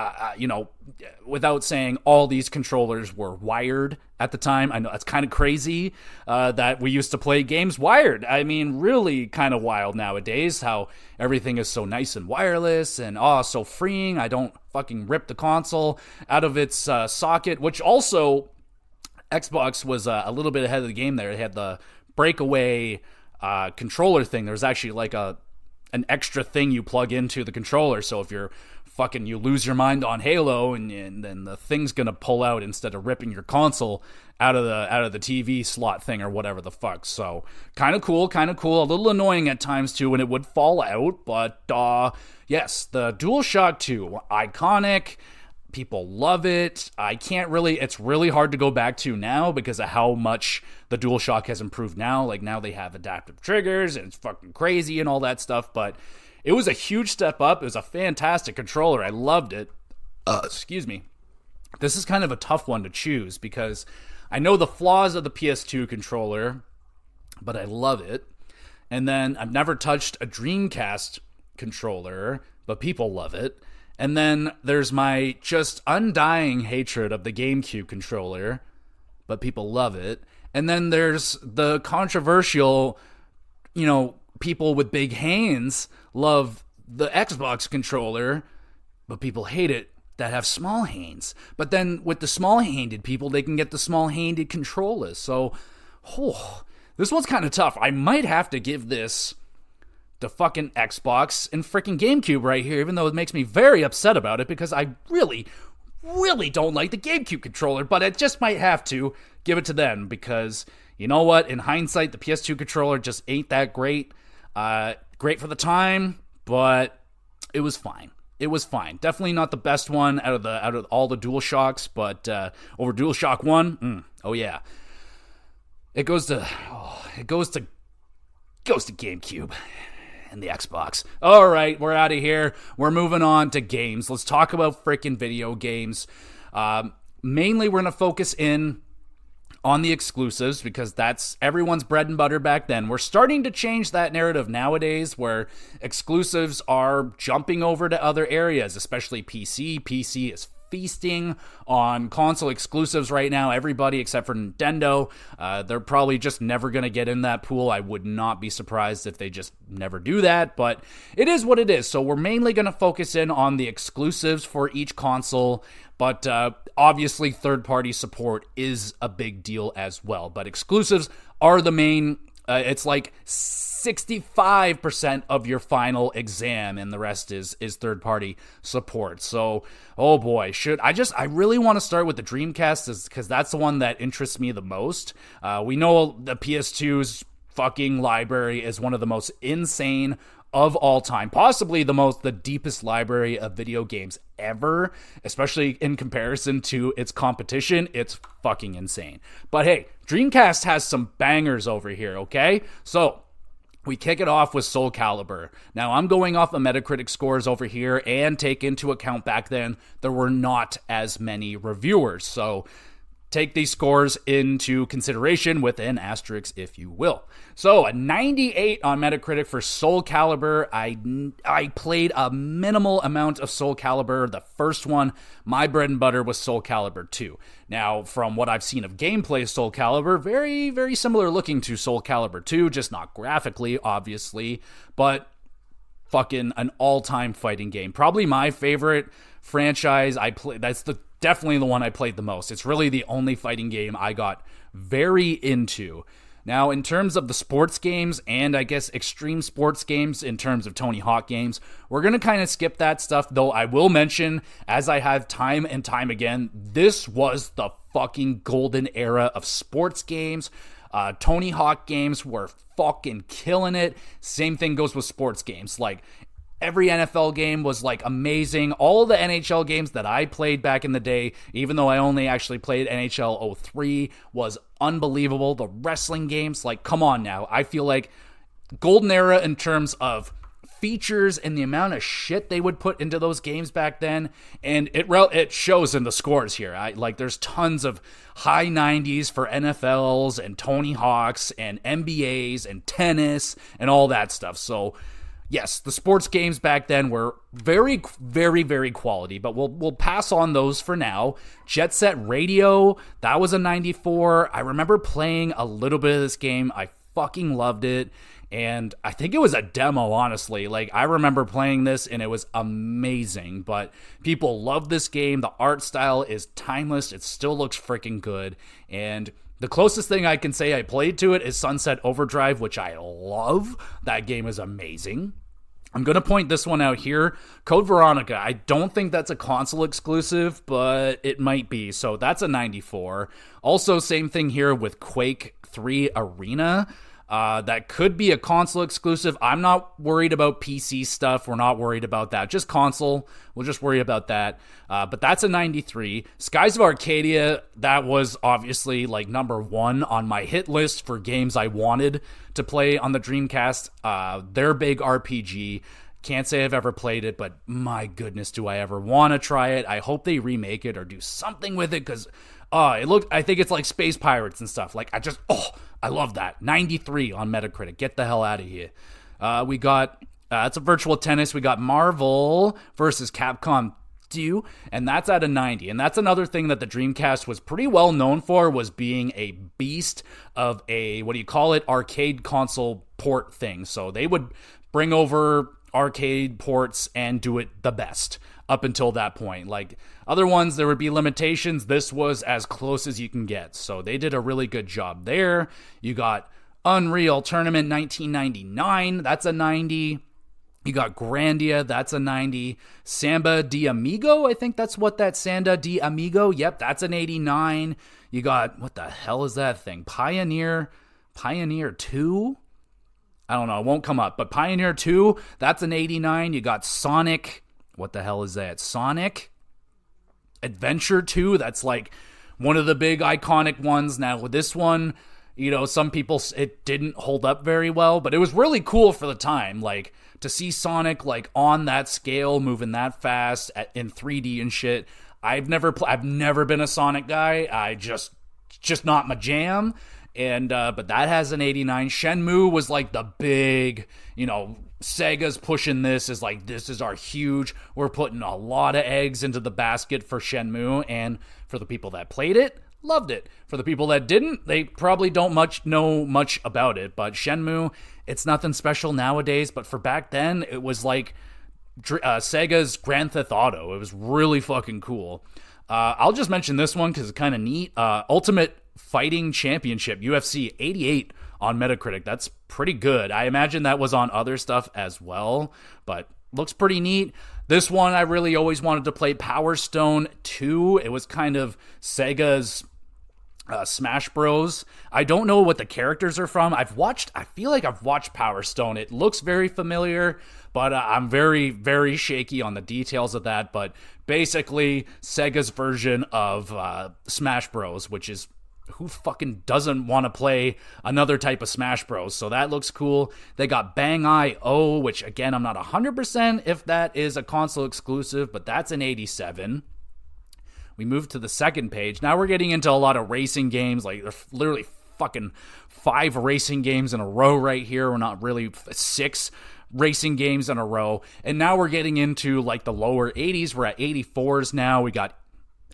without saying all these controllers were wired at the time. I know that's kind of crazy that we used to play games wired. I mean, really kind of wild nowadays how everything is so nice and wireless and so freeing. I don't fucking rip the console out of its socket, which also Xbox was a little bit ahead of the game there. It had the breakaway controller thing. There's actually like an extra thing you plug into the controller, so if you're you lose your mind on Halo and then the thing's gonna pull out instead of ripping your console out of the TV slot thing or whatever the fuck. So kind of cool, a little annoying at times too when it would fall out, but yes, the DualShock 2, iconic. People love it. It's really hard to go back to now because of how much the DualShock has improved now. Like now they have adaptive triggers and it's fucking crazy and all that stuff, but it was a huge step up. It was a fantastic controller. I loved it. Excuse me. This is kind of a tough one to choose because I know the flaws of the PS2 controller, but I love it. And then I've never touched a Dreamcast controller, but people love it. And then there's my just undying hatred of the GameCube controller, but people love it. And then there's the controversial, people with big hands love the Xbox controller, but people hate it that have small hands. But then with the small-handed people, they can get the small-handed controllers. So, this one's kind of tough. I might have to give this the fucking Xbox and freaking GameCube right here, even though it makes me very upset about it because I really, really don't like the GameCube controller, but I just might have to give it to them because, you know what, in hindsight, the PS2 controller just ain't that great. Great for the time, but it was fine. It was fine. Definitely not the best one out of all the DualShocks, but over DualShock 1, oh yeah. It goes to GameCube and the Xbox. All right, we're out of here. We're moving on to games. Let's talk about freaking video games. Mainly, we're going to focus in on the exclusives because that's everyone's bread and butter back then. We're starting to change that narrative nowadays where exclusives are jumping over to other areas, especially PC. PC is feasting on console exclusives right now. Everybody except for Nintendo, they're probably just never going to get in that pool. I would not be surprised if they just never do that, but it is what it is. So we're mainly going to focus in on the exclusives for each console, but obviously third-party support is a big deal as well. But exclusives are the main, it's like 65% of your final exam, and the rest is third-party support. So, oh boy, I really want to start with the Dreamcast because that's the one that interests me the most. We know the PS2's fucking library is one of the most insane of all time, possibly the deepest library of video games ever, especially in comparison to its competition. It's fucking insane. But hey, Dreamcast has some bangers over here, okay? So, we kick it off with Soul Calibur. Now, I'm going off the Metacritic scores over here and take into account back then there were not as many reviewers. So, take these scores into consideration with an asterisk, if you will. So, a 98 on Metacritic for Soul Calibur. I played a minimal amount of Soul Calibur. The first one, my bread and butter was Soul Calibur 2. Now, from what I've seen of gameplay, Soul Calibur, very, very similar looking to Soul Calibur 2, just not graphically, obviously, but fucking an all-time fighting game. Probably my favorite franchise I play. Definitely the one I played the most. It's really the only fighting game I got very into. Now, in terms of the sports games, and I guess extreme sports games in terms of Tony Hawk games, we're going to kind of skip that stuff, though I will mention, as I have time and time again, this was the fucking golden era of sports games. Tony Hawk games were fucking killing it. Same thing goes with sports games. Like, every NFL game was like amazing. All the NHL games that I played back in the day, even though I only actually played NHL 03, was unbelievable. The wrestling games, like, come on now. I feel like golden era in terms of features and the amount of shit they would put into those games back then, and it shows in the scores here. There's tons of high 90s for NFLs and Tony Hawks and NBAs and tennis and all that stuff. So yes, the sports games back then were very, very, very quality, but we'll pass on those for now. Jet Set Radio, that was a 94. I remember playing a little bit of this game. I fucking loved it, and I think it was a demo, honestly. Like, I remember playing this, and it was amazing, but people love this game. The art style is timeless. It still looks freaking good, and the closest thing I can say I played to it is Sunset Overdrive, which I love. That game is amazing. I'm going to point this one out here. Code Veronica, I don't think that's a console exclusive, but it might be. So that's a 94. Also, same thing here with Quake 3 Arena. That could be a console exclusive. I'm not worried about PC stuff. We're not worried about that. Just console. We'll just worry about that. But that's a 93. Skies of Arcadia, that was obviously like number one on my hit list for games I wanted to play on the Dreamcast. Their big RPG. Can't say I've ever played it, but my goodness, do I ever want to try it. I hope they remake it or do something with it, because I think it's like Space Pirates and stuff. Like, I love that. 93 on Metacritic. Get the hell out of here. We got, it's a virtual tennis. We got Marvel versus Capcom 2, and that's at a 90. And that's another thing that the Dreamcast was pretty well known for, was being a beast of a, arcade console port thing. So they would bring over arcade ports and do it the best up until that point. Like, other ones, there would be limitations. This was as close as you can get. So they did a really good job there. You got Unreal Tournament 1999. That's a 90. You got Grandia. That's a 90. Samba de Amigo. I think that's what that Samba de Amigo. Yep, that's an 89. You got, what the hell is that thing? Pioneer 2? I don't know, it won't come up. But Pioneer 2, that's an 89. You got Sonic, what the hell is that? Sonic Adventure 2, that's like one of the big iconic ones. Now with this one, you know, some people, it didn't hold up very well, but it was really cool for the time. Like, to see Sonic, like, on that scale, moving that fast in 3D and shit. I've never been a Sonic guy. I just not my jam. And, but that has an 89. Shenmue was like the big, you know, Sega's pushing this is like, this is our huge, we're putting a lot of eggs into the basket for Shenmue. And for the people that played it, loved it. For the people that didn't, they probably don't know much about it. But Shenmue, it's nothing special nowadays. But for back then, it was like Sega's Grand Theft Auto. It was really fucking cool. I'll just mention this one because it's kind of neat. Ultimate Fighting Championship, UFC 88 on Metacritic. That's pretty good. I imagine that was on other stuff as well, but looks pretty neat. This one, I really always wanted to play Power Stone 2. It was kind of Sega's Smash Bros. I don't know what the characters are from. I feel like I've watched Power Stone. It looks very familiar, but I'm very, very shaky on the details of that. But basically, Sega's version of Smash Bros, which is, who fucking doesn't want to play another type of Smash Bros? So that looks cool. They got Bang I.O., which again, I'm not 100% if that is a console exclusive, but that's an 87. We move to the second page. Now we're getting into a lot of racing games. Like, there's literally fucking 5 racing games in a row right here. We're not really 6 racing games in a row. And now we're getting into like the lower 80s. We're at 84s now. We got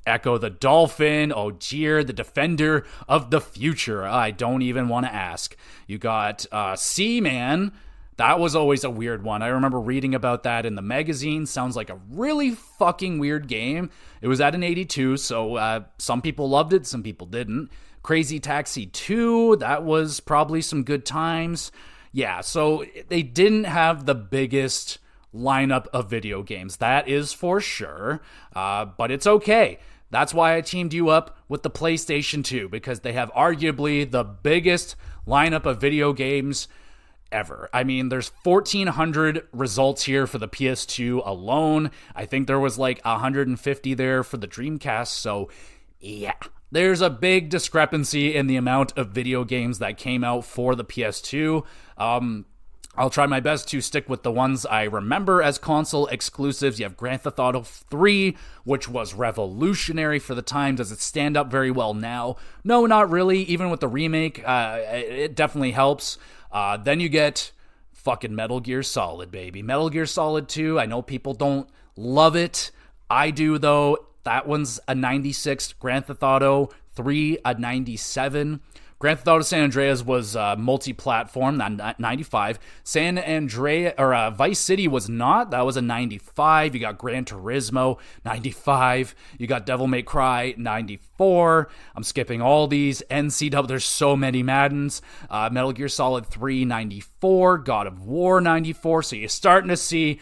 Echo the Dolphin, Ogier, the Defender of the Future. I don't even want to ask. You got Seaman. That was always a weird one. I remember reading about that in the magazine. Sounds like a really fucking weird game. It was at an 82, so some people loved it, some people didn't. Crazy Taxi 2, that was probably some good times. Yeah, so they didn't have the biggest lineup of video games. That is for sure, but it's okay. That's why I teamed you up with the PlayStation 2, because they have arguably the biggest lineup of video games ever. I mean, there's 1,400 results here for the PS2 alone. I think there was like 150 there for the Dreamcast, so yeah. There's a big discrepancy in the amount of video games that came out for the PS2. I'll try my best to stick with the ones I remember as console exclusives. You have Grand Theft Auto 3, which was revolutionary for the time. Does it stand up very well now? No, not really. Even with the remake, it definitely helps. Then you get fucking Metal Gear Solid, baby. Metal Gear Solid 2, I know people don't love it. I do, though. That one's a 96. Grand Theft Auto 3, a 97. Grand Theft Auto San Andreas was multi-platform, 95. San Andreas, or Vice City was not. That was a 95. You got Gran Turismo, 95. You got Devil May Cry, 94. I'm skipping all these. NCAA, there's so many Maddens. Metal Gear Solid 3, 94. God of War, 94. So you're starting to see,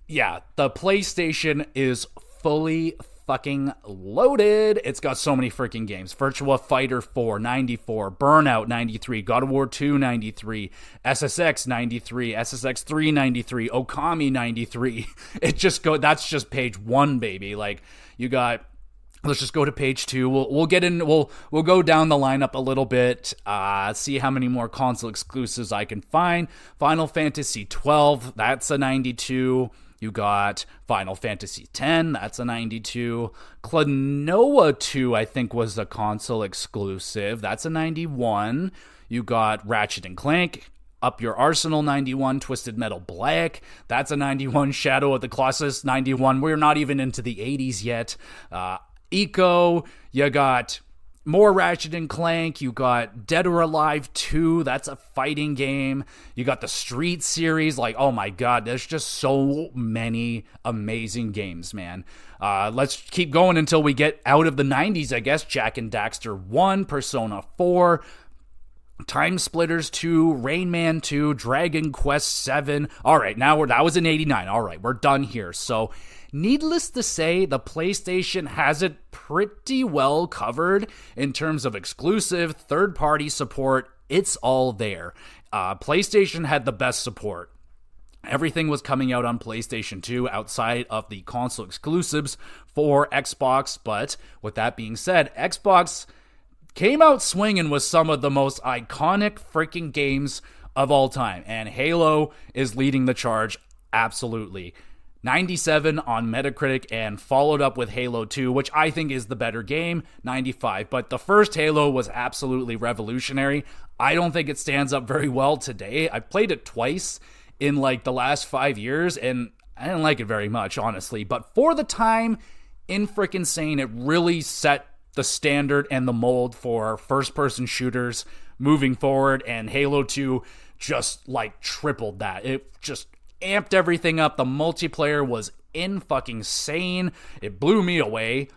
yeah, the PlayStation is fully fucking loaded. It's got so many freaking games. Virtua Fighter 4, 94. Burnout, 93. God of War 2, 93. SSX, 93. SSX 3, 93. Okami, 93. That's just page 1, baby. Like, you got, let's just go to page 2. We'll get in, we'll go down the lineup a little bit, see how many more console exclusives I can find. Final Fantasy 12, that's a 92. You got Final Fantasy X, that's a 92. Klonoa 2, I think, was the console exclusive. That's a 91. You got Ratchet and Clank, Up Your Arsenal, 91. Twisted Metal Black, that's a 91. Shadow of the Colossus, 91. We're not even into the 80s yet. Eco, you got more Ratchet and Clank. You got Dead or Alive 2. That's a fighting game. You got the Street series. Like, oh my god, there's just so many amazing games, man. Let's keep going until we get out of the 90s, I guess. Jak and Daxter 1, Persona 4, Time Splitters 2, Rain Man 2, Dragon Quest 7. All right, now that was an 89. All right, we're done here. So, needless to say, the PlayStation has it pretty well covered in terms of exclusive third-party support it's all there. PlayStation had the best support. Everything was coming out on PlayStation 2 outside of the console exclusives for Xbox. But with that being said, Xbox came out swinging with some of the most iconic freaking games of all time. And Halo is leading the charge, absolutely. 97 on Metacritic, and followed up with Halo 2, which I think is the better game, 95. But the first Halo was absolutely revolutionary. I don't think it stands up very well today. I played it twice in like the last 5 years, and I didn't like it very much, honestly. But for the time, in freaking sane, it really set the standard and the mold for first-person shooters moving forward, and Halo 2 just like tripled that. It just amped everything up. The multiplayer was insane. It blew me away.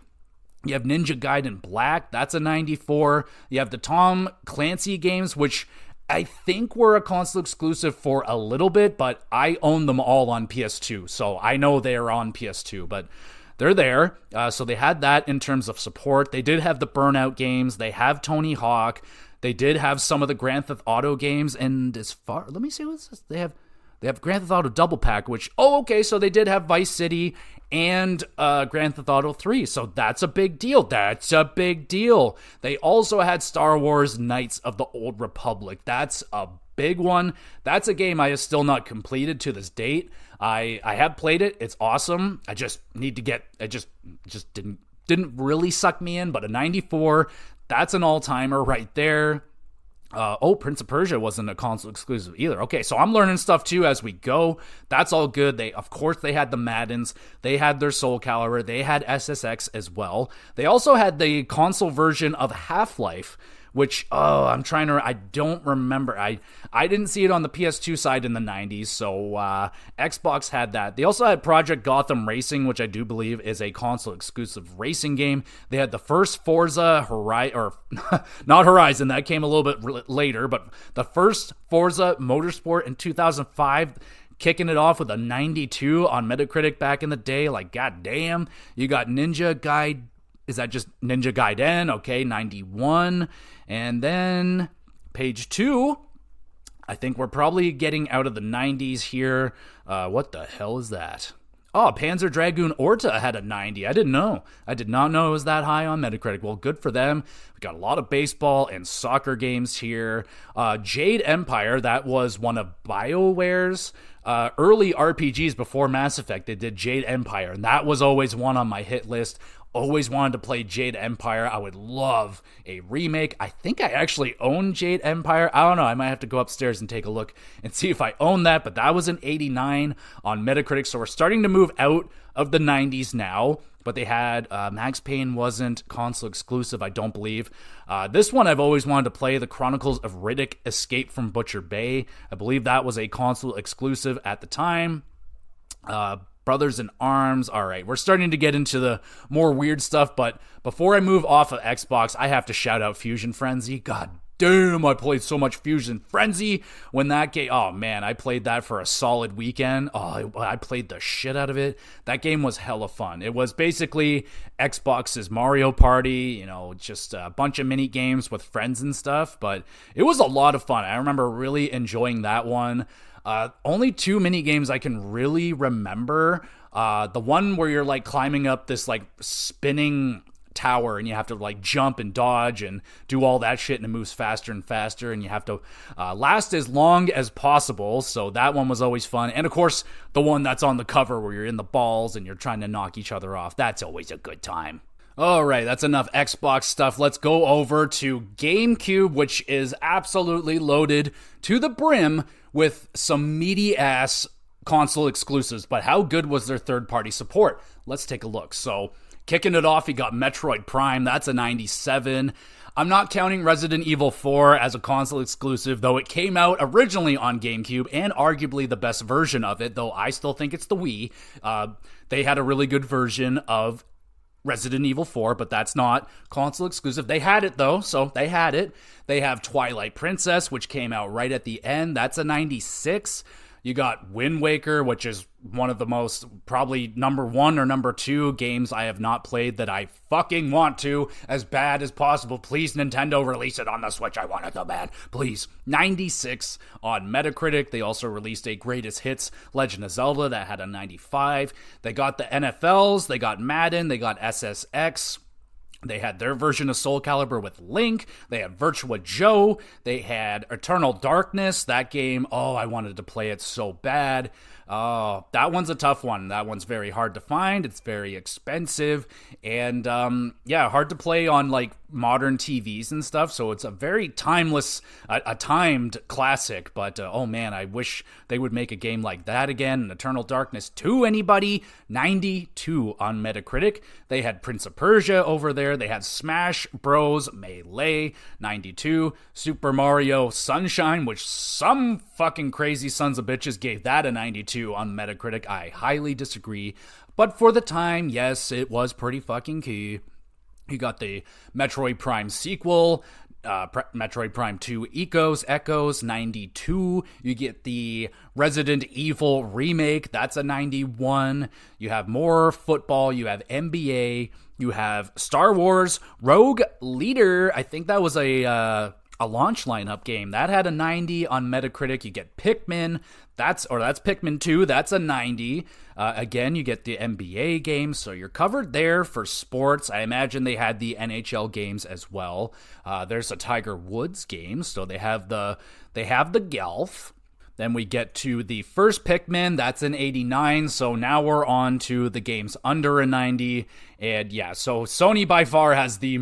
You have Ninja Gaiden Black, that's a 94. You have the Tom Clancy games, which I think were a console exclusive for a little bit, but I own them all on PS2, so I know they're on PS2, but they're there. So they had that in terms of support. They did have the Burnout games. They have Tony Hawk. They did have some of the Grand Theft Auto games, and let me see what's this. They have Grand Theft Auto Double Pack, which, so they did have Vice City and Grand Theft Auto 3, so that's a big deal. They also had Star Wars Knights of the Old Republic. That's a big one. That's a game I have still not completed to this date. I have played it. It's awesome. I just need to get, it just didn't really suck me in, but a 94, that's an all-timer right there. Prince of Persia wasn't a console exclusive either. Okay, so I'm learning stuff too as we go. That's all good. They had the Maddens. They had their Soul Calibur. They had SSX as well. They also had the console version of Half-Life, which, I don't remember. I didn't see it on the PS2 side in the 90s, so Xbox had that. They also had Project Gotham Racing, which I do believe is a console-exclusive racing game. They had the first Forza not Horizon, that came a little bit later, but the first Forza Motorsport in 2005, kicking it off with a 92 on Metacritic back in the day. Like, goddamn. You got Ninja Gaiden. Is that just Ninja Gaiden? Okay, 91. And then page 2, I think we're probably getting out of the 90s here. What the hell is that? Oh, Panzer Dragoon Orta had a 90. I didn't know. I did not know it was that high on Metacritic. Well, good for them. We got a lot of baseball and soccer games here. Jade Empire, that was one of BioWare's early RPGs before Mass Effect. They did Jade Empire, and that was always one on my hit list. Always wanted to play Jade Empire. I would love a remake. I think I actually own Jade Empire. I don't know. I might have to go upstairs and take a look and see if I own that. But that was an 89 on Metacritic. So we're starting to move out of the 90s now. But they had Max Payne wasn't console exclusive, I don't believe. This one I've always wanted to play, The Chronicles of Riddick: Escape from Butcher Bay. I believe that was a console exclusive at the time. Brothers in Arms. All right, we're starting to get into the more weird stuff, but before I move off of Xbox, I have to shout out Fusion Frenzy. God damn, I played so much Fusion Frenzy when that game. Oh man, I played that for a solid weekend. Oh, I played the shit out of it. That game was hella fun. It was basically Xbox's Mario Party, just a bunch of mini games with friends and stuff, but it was a lot of fun. I remember really enjoying that one. Only 2 mini games I can really remember. The one where you're like climbing up this like spinning tower and you have to like jump and dodge and do all that shit, and it moves faster and faster, and you have to last as long as possible. So that one was always fun. And of course, the one that's on the cover where you're in the balls and you're trying to knock each other off. That's always a good time. All right, that's enough Xbox stuff. Let's go over to GameCube, which is absolutely loaded to the brim with some meaty-ass console exclusives. But how good was their third-party support? Let's take a look. So, kicking it off, you got Metroid Prime. That's a 97. I'm not counting Resident Evil 4 as a console exclusive, though it came out originally on GameCube and arguably the best version of it, though I still think it's the Wii. They had a really good version of Resident Evil 4, but that's not console exclusive. They had it though, so they had it. They have Twilight Princess, which came out right at the end. That's a 96. You got Wind Waker, which is one of the most, probably number 1 or number 2 games I have not played that I fucking want to, as bad as possible. Please, Nintendo, release it on the Switch. I want it so bad. Please. 96 on Metacritic. They also released a Greatest Hits Legend of Zelda that had a 95. They got the NFLs. They got Madden. They got SSX. They had their version of Soul Calibur with Link. They had Virtua Joe. They had Eternal Darkness. That game, I wanted to play it so bad. That one's a tough one. That one's very hard to find. It's very expensive. And, hard to play on, like, modern TVs and stuff. So it's a very timeless, a timed classic. But, man, I wish they would make a game like that again. And Eternal Darkness 2, anybody? 92 on Metacritic. They had Prince of Persia over there. They had Smash Bros. Melee, 92. Super Mario Sunshine, which some fucking crazy sons of bitches gave that a 92 on Metacritic. I highly disagree. But for the time, yes, it was pretty fucking key. You got the Metroid Prime sequel, Metroid Prime 2 Echoes, 92. You get the Resident Evil remake, that's a 91. You have more football, you have NBA, you have Star Wars Rogue Leader. I think that was a launch lineup game. That had a 90 on Metacritic. You get Pikmin, that's Pikmin 2, that's a 90. Again, you get the NBA games, so you're covered there for sports. I imagine they had the NHL games as well. There's a Tiger Woods game, so they have the golf. Then we get to the first Pikmin, that's an 89, so now we're on to the games under a 90, and yeah, so Sony by far has the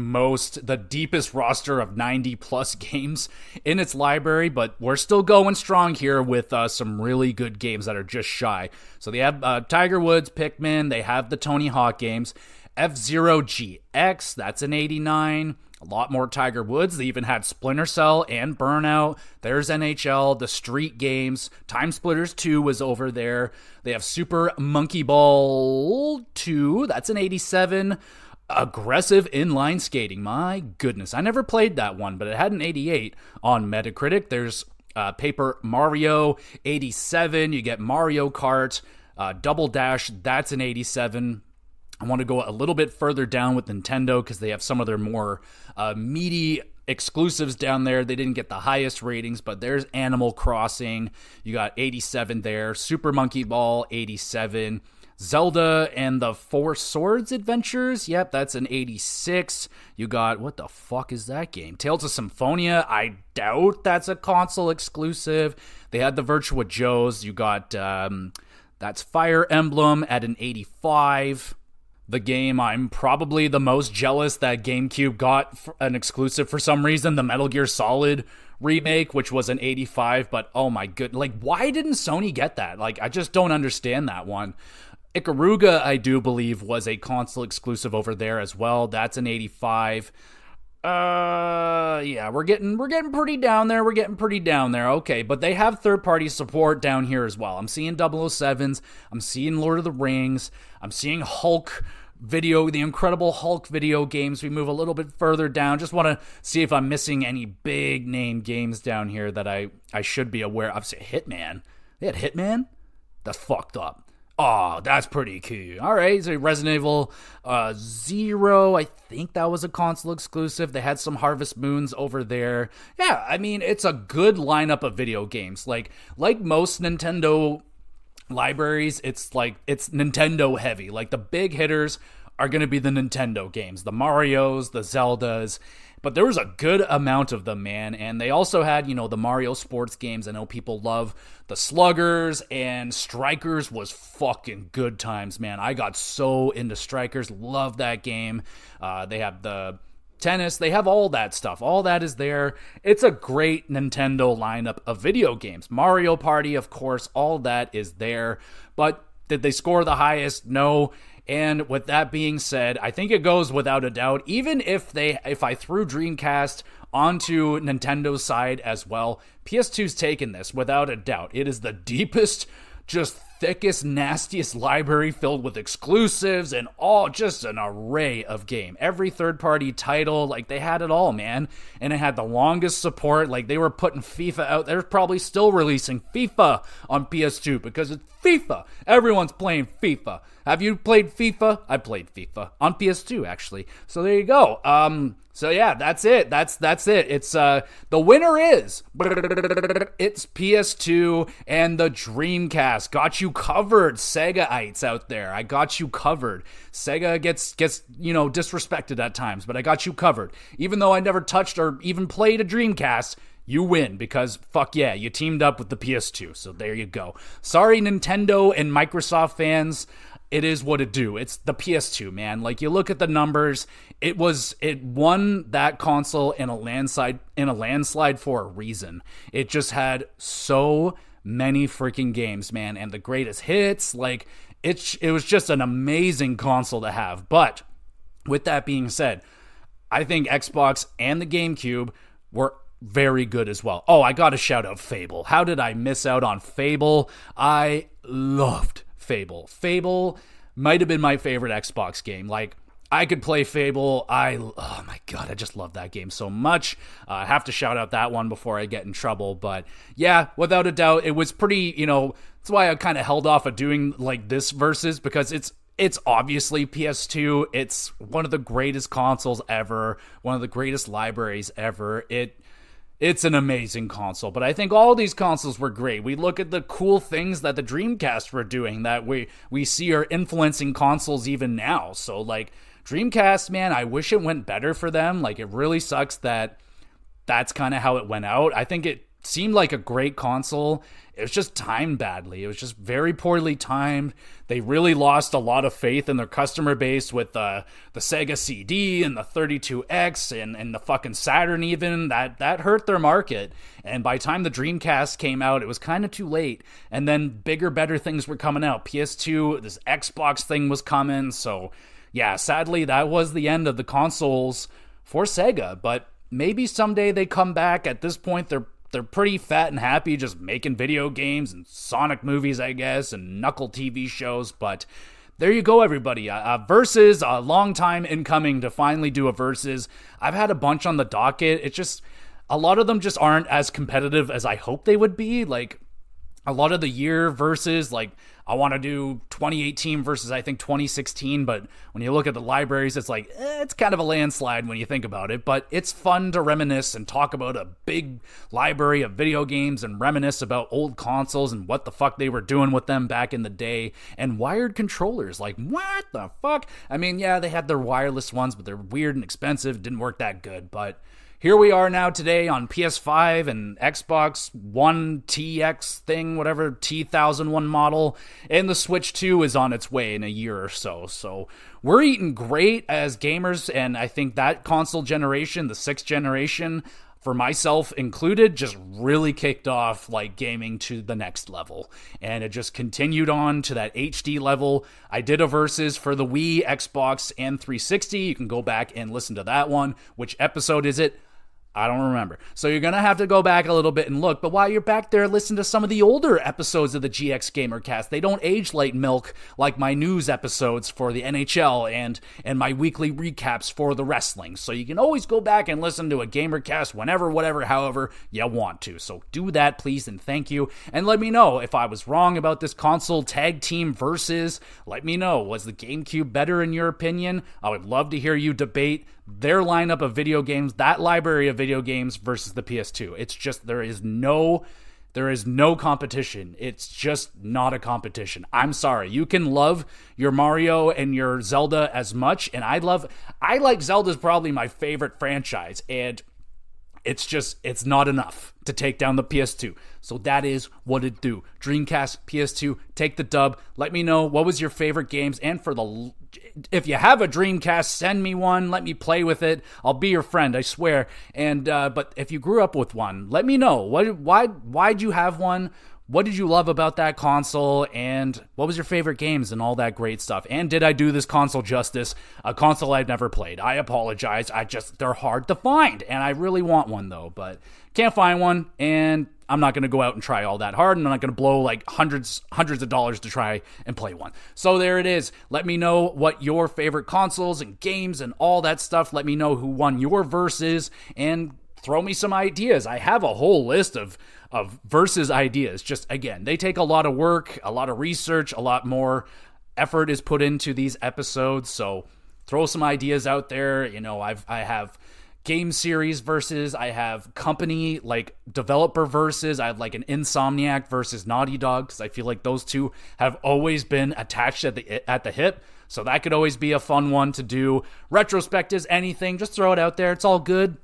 deepest roster of 90-plus games in its library, but we're still going strong here with some really good games that are just shy. So they have Tiger Woods, Pikmin, they have the Tony Hawk games, F-Zero GX, that's an 89, a lot more Tiger Woods. They even had Splinter Cell and Burnout. There's NHL, the Street games. Time Splitters 2 was over there. They have Super Monkey Ball 2. That's an 87. Aggressive Inline Skating. My goodness. I never played that one, but it had an 88 on Metacritic. There's Paper Mario 87. You get Mario Kart. Double Dash. That's an 87. I want to go a little bit further down with Nintendo because they have some of their more meaty exclusives down there. They didn't get the highest ratings, but there's Animal Crossing. You got 87 there. Super Monkey Ball, 87. Zelda and the Four Swords Adventures. Yep, that's an 86. You got, what the fuck is that game? Tales of Symphonia. I doubt that's a console exclusive. They had the Virtua Joes. You got, that's Fire Emblem at an 85. The game I'm probably the most jealous that GameCube got an exclusive for some reason, the Metal Gear Solid remake, which was an 85, but oh my good, like, why didn't Sony get that? Like, I just don't understand that one. Ikaruga, I do believe, was a console exclusive over there as well. That's an 85. Yeah, we're getting pretty down there. Okay, but they have third-party support down here as well. I'm seeing 007s. I'm seeing Lord of the Rings. I'm seeing Hulk video, the Incredible Hulk video games. We move a little bit further down. Just want to see if I'm missing any big name games down here that I should be aware of. I've seen Hitman. They had Hitman? That's fucked up. Oh, that's pretty cool. All right, so Resident Evil 0, I think that was a console exclusive. They had some Harvest Moons over there. Yeah, I mean, it's a good lineup of video games. Like most Nintendo libraries, it's Nintendo heavy. Like, the big hitters are going to be the Nintendo games, the Marios, the Zeldas. But there was a good amount of them, man. And they also had, the Mario sports games. I know people love the Sluggers, and Strikers was fucking good times, man. I got so into Strikers. Love that game. They have the tennis. They have all that stuff. All that is there. It's a great Nintendo lineup of video games. Mario Party, of course, all that is there. But did they score the highest? No. And with that being said, I think it goes without a doubt, even if I threw Dreamcast onto Nintendo's side as well, PS2's taken this without a doubt. It is the deepest, just thickest, nastiest library filled with exclusives and all just an array of game. Every third-party title, like they had it all, man. And it had the longest support. Like they were putting FIFA out. They're probably still releasing FIFA on PS2 because it's FIFA. Everyone's playing FIFA. Have you played FIFA? I played FIFA on PS2 actually. So there you go. So yeah, that's it. That's it. It's the winner is it's PS2 and the Dreamcast. Got you covered, Sega-ites out there. I got you covered. Sega gets disrespected at times, but I got you covered. Even though I never touched or even played a Dreamcast, you win because fuck yeah, you teamed up with the PS2. So there you go. Sorry, Nintendo and Microsoft fans. It is what it do. It's the PS2, man. Like you look at the numbers, it won that console in a landslide for a reason. It just had so many freaking games, man, and the greatest hits. Like it was just an amazing console to have. But with that being said, I think Xbox and the GameCube were very good as well. Oh, I got to shout out Fable. How did I miss out on Fable? I loved Fable. Fable might have been my favorite Xbox game. Like, I could play Fable. Oh my god, I just love that game so much. I have to shout out that one before I get in trouble. But yeah, without a doubt, it was pretty, that's why I kind of held off of doing like this versus, because it's obviously PS2. It's one of the greatest consoles ever, one of the greatest libraries ever. It's an amazing console, but I think all these consoles were great. We look at the cool things that the Dreamcast were doing that we see are influencing consoles even now. So, like, Dreamcast, man, I wish it went better for them. Like, it really sucks that that's kind of how it went out. I think it seemed like a great console. It was just timed badly. It was just very poorly timed. They really lost a lot of faith in their customer base with the Sega CD and the 32X and the fucking Saturn even. That hurt their market. And by the time the Dreamcast came out, it was kind of too late. And then bigger, better things were coming out. PS2, this Xbox thing was coming. So yeah, sadly, that was the end of the consoles for Sega. But maybe someday they come back. At this point, they're pretty fat and happy just making video games and Sonic movies, I guess, and Knuckle TV shows. But there you go, everybody. Versus, a long time in coming to finally do a Versus. I've had a bunch on the docket. It's just, a lot of them just aren't as competitive as I hope they would be. Like, a lot of the year Versus, like, I want to do 2018 versus I think 2016, but when you look at the libraries, it's like, it's kind of a landslide when you think about it, but it's fun to reminisce and talk about a big library of video games and reminisce about old consoles and what the fuck they were doing with them back in the day, and wired controllers, like, what the fuck? I mean, yeah, they had their wireless ones, but they're weird and expensive, didn't work that good, but here we are now today on PS5 and Xbox One TX thing, whatever, T1001 model, and the Switch 2 is on its way in a year or so. So we're eating great as gamers, and I think that console generation, the 6th generation, for myself included, just really kicked off like gaming to the next level. And it just continued on to that HD level. I did a Versus for the Wii, Xbox, and 360. You can go back and listen to that one. Which episode is it? I don't remember. So you're going to have to go back a little bit and look. But while you're back there, listen to some of the older episodes of the GXGamerCast. They don't age like milk like my news episodes for the NHL and my weekly recaps for the wrestling. So you can always go back and listen to a GamerCast whenever, whatever, however you want to. So do that, please, and thank you. And let me know if I was wrong about this console tag team Versus. Let me know. Was the GameCube better in your opinion? I would love to hear you debate their lineup of video games, that library of video games versus the PS2. It's just, there is no competition. It's just not a competition. I'm sorry. You can love your Mario and your Zelda as much, and I like Zelda's probably my favorite franchise, and it's not enough to take down the PS2. So that is what it do. Dreamcast, PS2, take the dub. Let me know what was your favorite games, and if you have a Dreamcast, send me one. Let me play with it. I'll be your friend, I swear. And but if you grew up with one, let me know. Why'd you have one? what did you love about that console, and what was your favorite games and all that great stuff? And did I do this console justice? A console I've never played. I apologize. They're hard to find, and I really want one though, but can't find one, and I'm not going to go out and try all that hard, and I'm not going to blow like hundreds of dollars to try and play one. So there it is. Let me know what your favorite consoles and games and all that stuff. Let me know who won your versus, and throw me some ideas. I have a whole list of versus ideas. Just, again, they take a lot of work, a lot of research, a lot more effort is put into these episodes. So throw some ideas out there. You know, I have game series versus, I have company, like developer versus, I have like an Insomniac versus Naughty Dog, because I feel like those two have always been attached at the hip. So that could always be a fun one to do. Retrospectives, anything, just throw it out there. It's all good.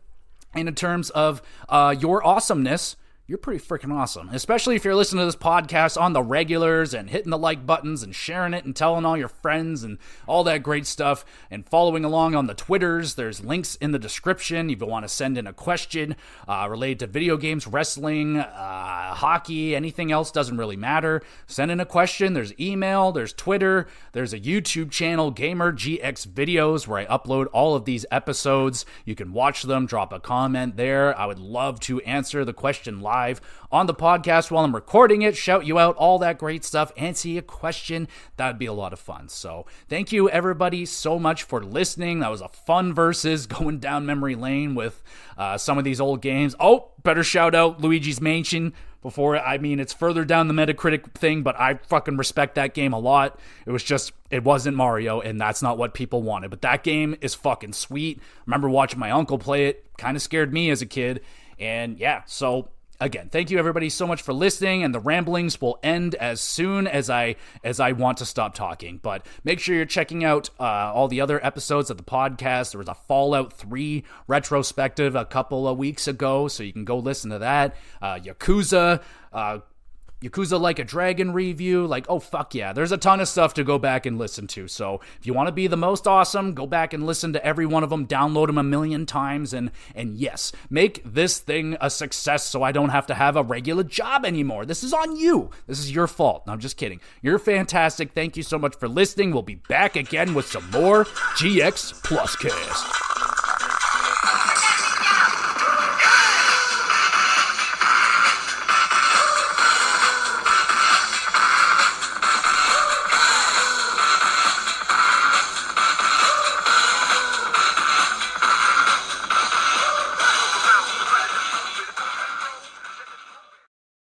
And in terms of your awesomeness, you're pretty freaking awesome, especially if you're listening to this podcast on the regulars and hitting the like buttons and sharing it and telling all your friends and all that great stuff and following along on the Twitters. There's links in the description if you want to send in a question related to video games, wrestling, hockey, anything else, doesn't really matter. Send in a question. There's email, there's Twitter, there's a YouTube channel, Gamer GX Videos, where I upload all of these episodes. You can watch them, drop a comment there. I would love to answer the question live on the podcast while I'm recording it, shout you out, all that great stuff, answer your question. That'd be a lot of fun. So thank you everybody so much for listening. That was a fun versus going down memory lane with some of these old games. Oh, better shout out Luigi's Mansion before, I mean, it's further down the Metacritic thing, but I fucking respect that game a lot. It wasn't Mario, and that's not what people wanted, but that game is fucking sweet. I remember watching my uncle play it, kind of scared me as a kid, and yeah, so again, thank you everybody so much for listening, and the ramblings will end as soon as I want to stop talking. But make sure you're checking out all the other episodes of the podcast. There was a Fallout 3 retrospective a couple of weeks ago, so you can go listen to that. Yakuza Like a Dragon review, like, oh fuck yeah, there's a ton of stuff to go back and listen to. So if you want to be the most awesome, go back and listen to every one of them, download them 1,000,000 times, and yes, make this thing a success so I don't have to have a regular job anymore. This is on you. This is your fault. No, I'm just kidding. You're fantastic. Thank you so much for listening. We'll be back again with some more GX+Cast.